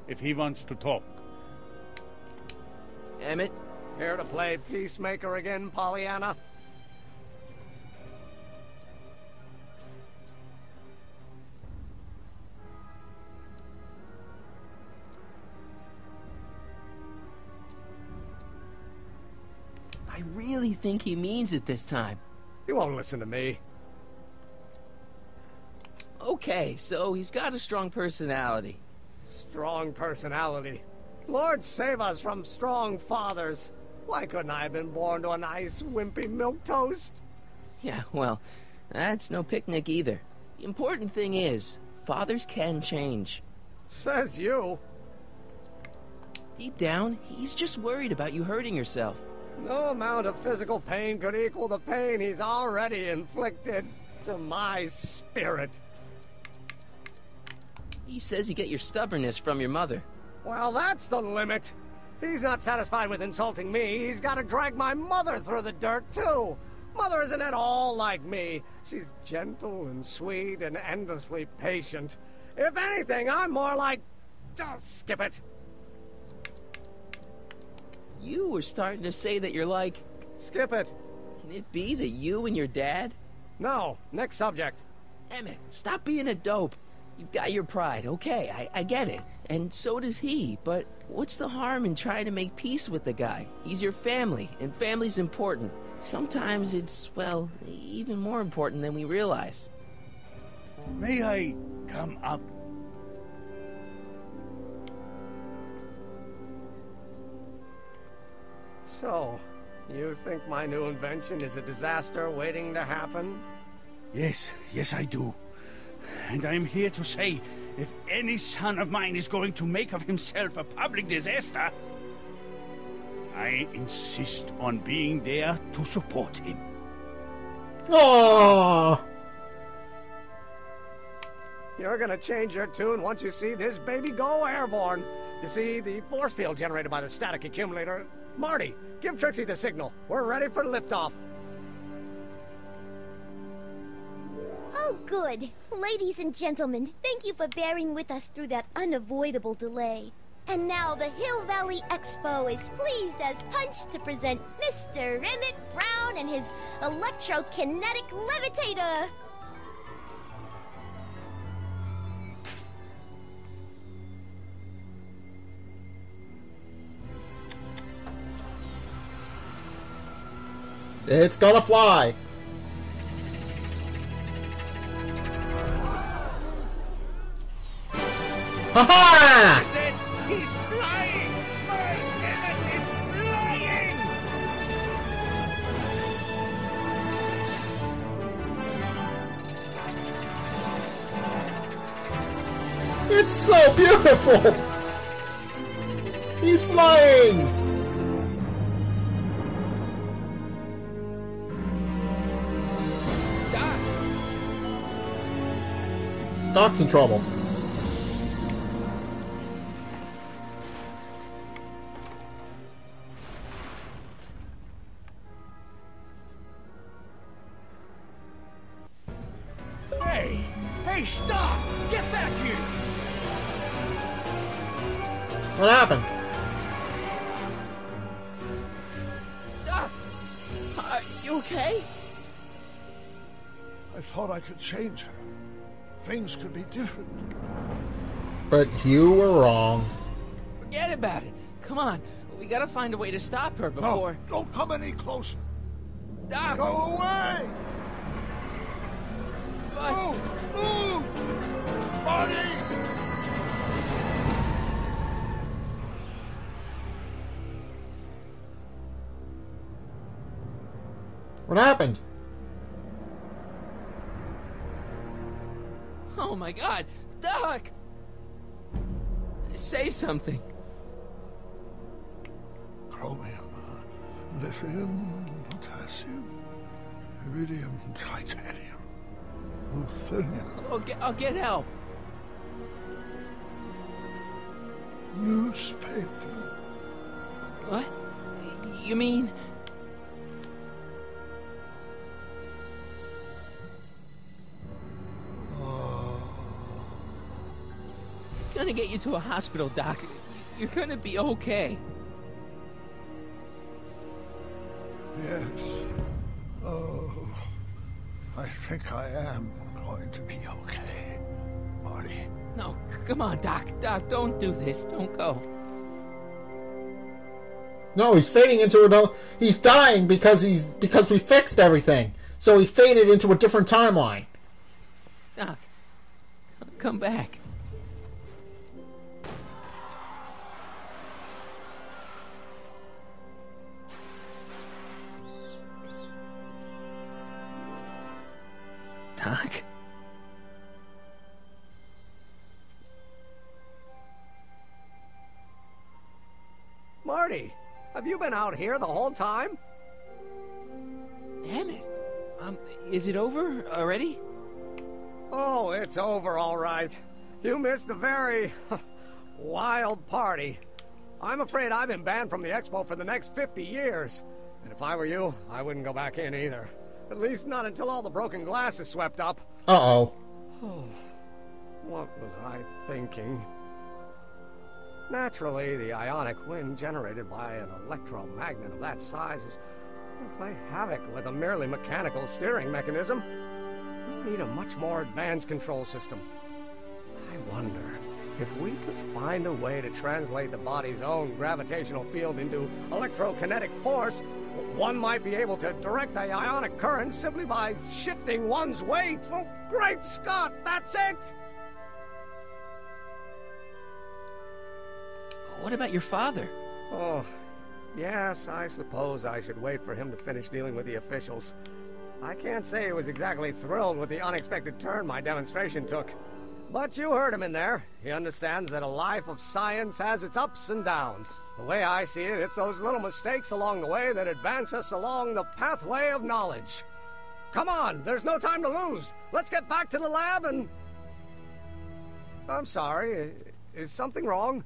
If he wants to talk. Emmett? Here to play peacemaker again, Pollyanna? I really think he means it this time. He won't listen to me. Okay, so he's got a strong personality. Strong personality. Lord save us from strong fathers. Why couldn't I have been born to a nice, wimpy milquetoast? Yeah, well, that's no picnic either. The important thing is, fathers can change. Says you. Deep down, he's just worried about you hurting yourself. No amount of physical pain could equal the pain he's already inflicted to my spirit. He says you get your stubbornness from your mother. Well, that's the limit. He's not satisfied with insulting me. He's got to drag my mother through the dirt, too. Mother isn't at all like me. She's gentle and sweet and endlessly patient. If anything, I'm more like... Oh, skip it. You were starting to say that you're like... Skip it. Can it be that you and your dad? No. Next subject. Emmett, stop being a dope. You've got your pride, okay, I get it. And so does he, but what's the harm in trying to make peace with the guy? He's your family, and family's important. Sometimes it's, well, even more important than we realize. May I come up? So, you think my new invention is a disaster waiting to happen? Yes, I do. And I'm here to say, if any son of mine is going to make of himself a public disaster, I insist on being there to support him. Aww! You're gonna change your tune once you see this baby go airborne. You see, the force field generated by the static accumulator... Marty, give Trixie the signal. We're ready for liftoff. Oh, good. Ladies and gentlemen, thank you for bearing with us through that unavoidable delay. And now the Hill Valley Expo is pleased as punch to present Mr. Emmett Brown and his electrokinetic levitator. It's gonna fly. Ha-ha! He's flying! My Emmett is flying! It's so beautiful! He's flying! Doc's in trouble. Hey! Hey, stop! Get back here! What happened? Doc! Are you okay? I thought I could change her. Things could be different. But you were wrong. Forget about it. Come on. We gotta find a way to stop her before... No, don't come any closer. Doc! Go away! But... Move! Move! Marty! What happened? Oh my God! Doc! Say something. Chromium, lithium, potassium, iridium, titanium, ruthenium. I'll get help. Newspaper. What? You mean... Gonna get you to a hospital, Doc. You're gonna be okay. Yes. Oh, I think I am going to be okay, Marty. No, come on, Doc. Doc, don't do this. Don't go. No, he's fading into another... He's dying because we fixed everything. So he faded into a different timeline. Doc, come back. Doc? Marty, have you been out here the whole time? Emmett, is it over already? Oh, it's over all right. You missed a very wild party. I'm afraid I've been banned from the expo for the next 50 years. And if I were you, I wouldn't go back in either. At least not until all the broken glass is swept up. Uh-oh. What was I thinking? Naturally, the ionic wind generated by an electromagnet of that size is going to play havoc with a merely mechanical steering mechanism. We need a much more advanced control system. I wonder if we could find a way to translate the body's own gravitational field into electrokinetic force. One might be able to direct the ionic current simply by shifting one's weight. Oh, great Scott, that's it! What about your father? Oh, yes, I suppose I should wait for him to finish dealing with the officials. I can't say he was exactly thrilled with the unexpected turn my demonstration took. But you heard him in there. He understands that a life of science has its ups and downs. The way I see it, it's those little mistakes along the way that advance us along the pathway of knowledge. Come on, there's no time to lose. Let's get back to the lab and... I'm sorry, is something wrong?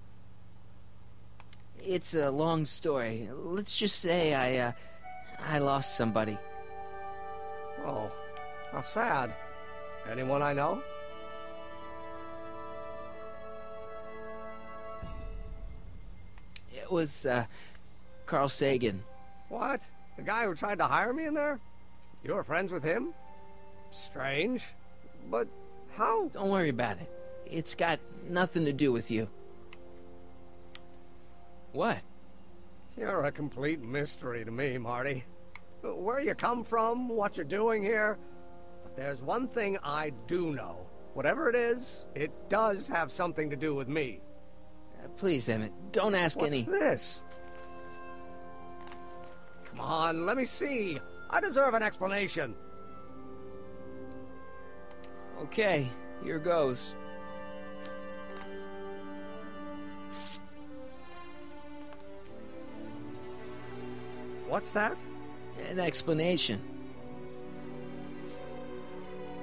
It's a long story. Let's just say I lost somebody. Oh, how sad. Anyone I know? It was, Carl Sagan. What? The guy who tried to hire me in there? You were friends with him? Strange. But how? Don't worry about it. It's got nothing to do with you. What? You're a complete mystery to me, Marty. where you come from, what you're doing here. But there's one thing I do know. Whatever it is, it does have something to do with me. Please, Emmett, don't ask any... What's this? Come on, let me see. I deserve an explanation. Okay, here goes. What's that? An explanation.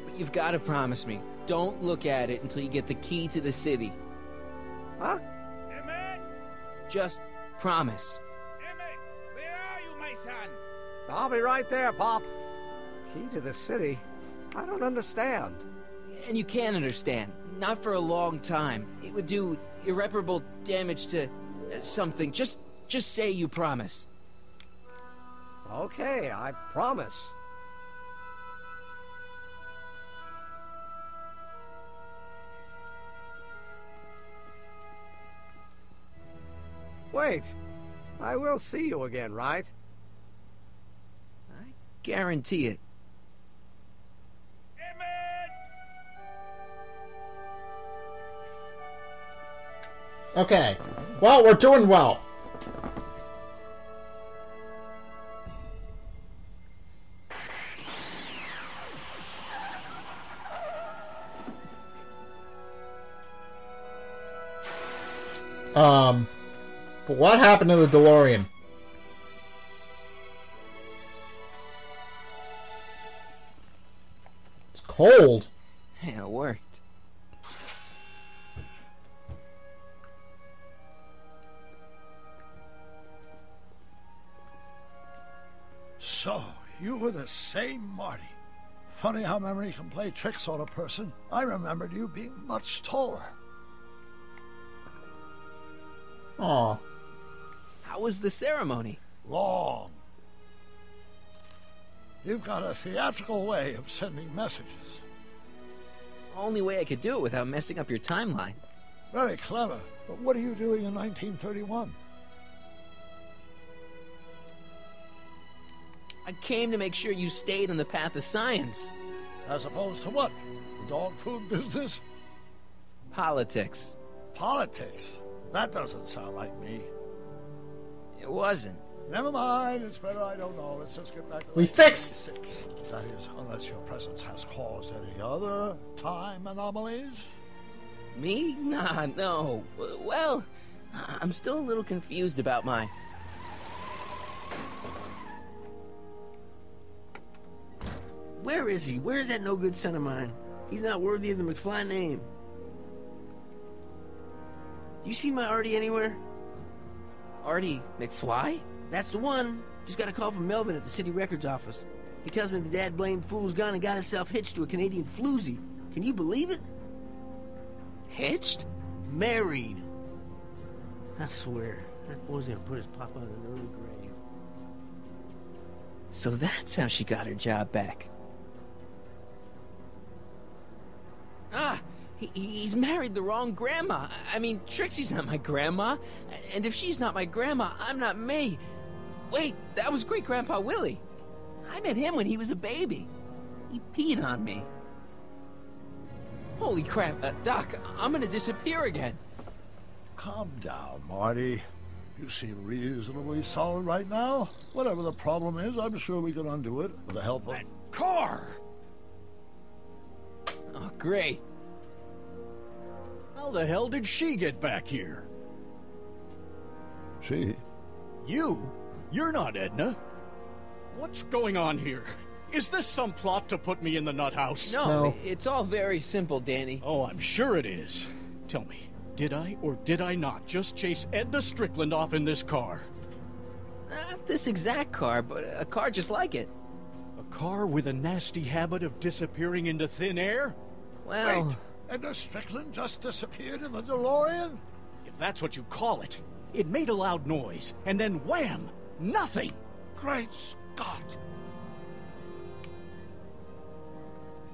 But you've got to promise me. Don't look at it until you get the key to the city. Huh? Emmett! Just promise. Emmett! Where are you, my son? I'll be right there, Pop. Key to the city? I don't understand. And you can't understand. Not for a long time. It would do irreparable damage to something. Just say you promise. Okay, I promise. Wait, I will see you again, right? I guarantee it. Okay. Well, we're doing well. But what happened to the DeLorean? It's cold. Yeah, it worked. So, you were the same Marty. Funny how memory can play tricks on a person. I remembered you being much taller. Aw. How was the ceremony? Long. You've got a theatrical way of sending messages. Only way I could do it without messing up your timeline. Very clever. But what are you doing in 1931? I came to make sure you stayed on the path of science. As opposed to what? The dog food business? Politics. Politics? That doesn't sound like me. It wasn't. Never mind, it's better I don't know. Let's just get back to... We fixed! That is, unless your presence has caused any other time anomalies? Me? Nah, no. Well, I'm still a little confused about my... Where is he? Where's that no-good son of mine? He's not worthy of the McFly name. You see my Artie anywhere? Artie McFly? That's the one. Just got a call from Melvin at the city records office. He tells me the dad-blamed fool's gone and got himself hitched to a Canadian floozy. Can you believe it? Hitched? Married. I swear, that boy's gonna put his papa in an early grave. So that's how she got her job back. Ah, he's married the wrong grandma. I mean, Trixie's not my grandma. And if she's not my grandma, I'm not me. Wait, that was Great-Grandpa Willie. I met him when he was a baby. He peed on me. Holy crap, Doc, I'm gonna disappear again. Calm down, Marty. You seem reasonably solid right now. Whatever the problem is, I'm sure we can undo it with the help of... That car! Oh, great. How the hell did she get back here? She? You? You're not Edna. What's going on here? Is this some plot to put me in the nut house? No, it's all very simple, Danny. Oh, I'm sure it is. Tell me, did I or did I not just chase Edna Strickland off in this car? Not this exact car, but a car just like it. A car with a nasty habit of disappearing into thin air? Well... Wait, Edna Strickland just disappeared in the DeLorean? If that's what you call it. It made a loud noise, and then wham! Nothing! Great Scott!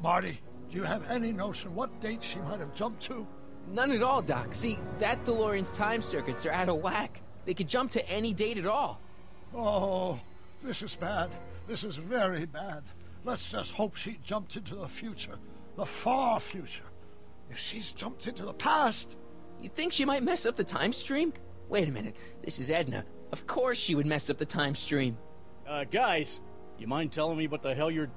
Marty, do you have any notion what date she might have jumped to? None at all, Doc. See, that DeLorean's time circuits are out of whack. They could jump to any date at all. Oh, This is bad. This is very bad. Let's just hope she jumped into the future. The far future. If she's jumped into the past... You think she might mess up the time stream? Wait a minute. This is Edna. Of course she would mess up the time stream. Guys, you mind telling me what the hell you're...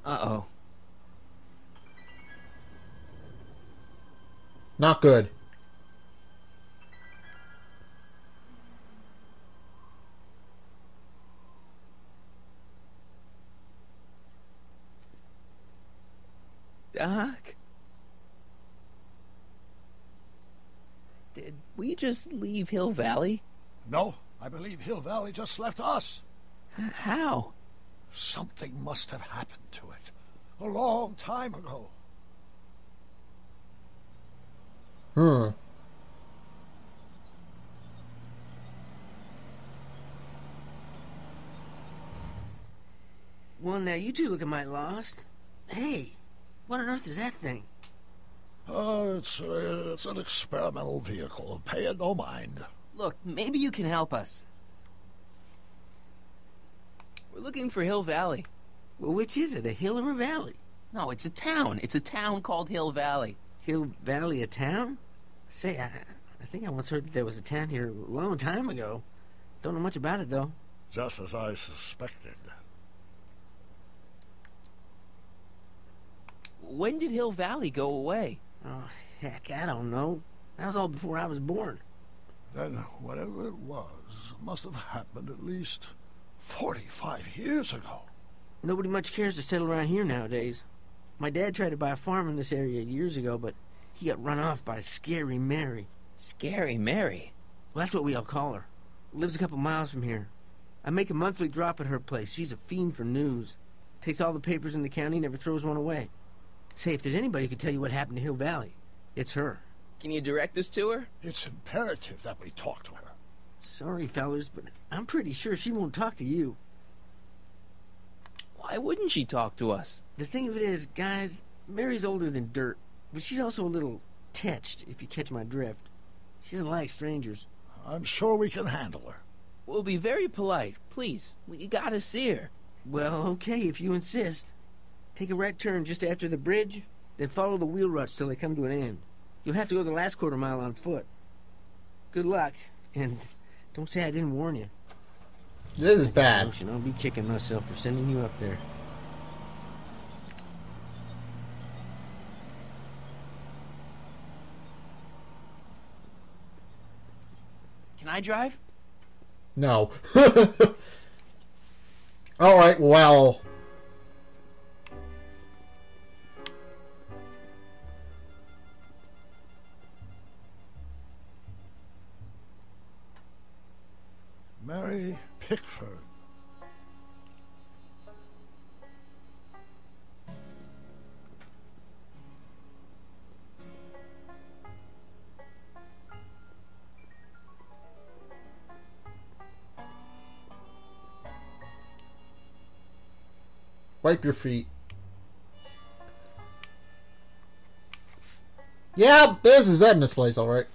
Uh-oh. Not good. Doc? Did we just leave Hill Valley? No, I believe Hill Valley just left us. How? Something must have happened to it. A long time ago. Hmm. Well, now you two look mighty lost. Hey, what on earth is that thing? It's an experimental vehicle. Pay it no mind. Look, maybe you can help us. We're looking for Hill Valley. Well, which is it, a hill or a valley? No, it's a town. It's a town called Hill Valley. Hill Valley, a town? Say, I think I once heard that there was a town here a long time ago. Don't know much about it, though. Just as I suspected. When did Hill Valley go away? Oh, heck, I don't know. That was all before I was born. Then whatever it was must have happened at least 45 years ago. Nobody much cares to settle around here nowadays. My dad tried to buy a farm in this area years ago, but he got run off by Scary Mary. Scary Mary? Well, that's what we all call her. Lives a couple miles from here. I make a monthly drop at her place. She's a fiend for news. Takes all the papers in the county, never throws one away. Say, if there's anybody who can tell you what happened to Hill Valley, it's her. Can you direct us to her? It's imperative that we talk to her. Sorry, fellas, but I'm pretty sure she won't talk to you. Why wouldn't she talk to us? The thing of it is, guys, Mary's older than dirt, but she's also a little tetched, if you catch my drift. She doesn't like strangers. I'm sure we can handle her. We'll be very polite. Please, we gotta see her. Well, okay, if you insist. Take a right turn just after the bridge, then follow the wheel ruts till they come to an end. You'll have to go the last quarter mile on foot. Good luck, and don't say I didn't warn you. This is bad. I'll be kicking myself for sending you up there. Can I drive? No. Alright, well... Mary Pickford. Wipe your feet. Yeah, this is Edna's place, alright.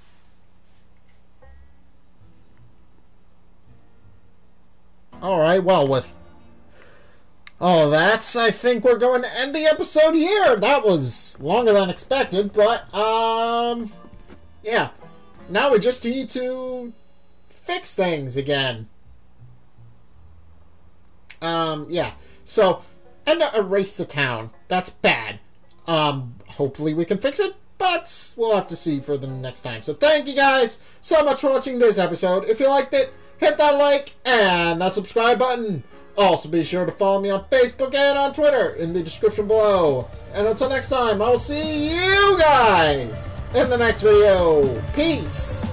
Alright, well, with all that, I think we're going to end the episode here. That was longer than expected, but, yeah. Now we just need to fix things again. Yeah. So, Edna erased the town. That's bad. Hopefully we can fix it, but we'll have to see for the next time. So thank you guys so much for watching this episode. If you liked it, hit that like and that subscribe button. Also be sure to follow me on Facebook and on Twitter in the description below. And until next time, I will see you guys in the next video. Peace!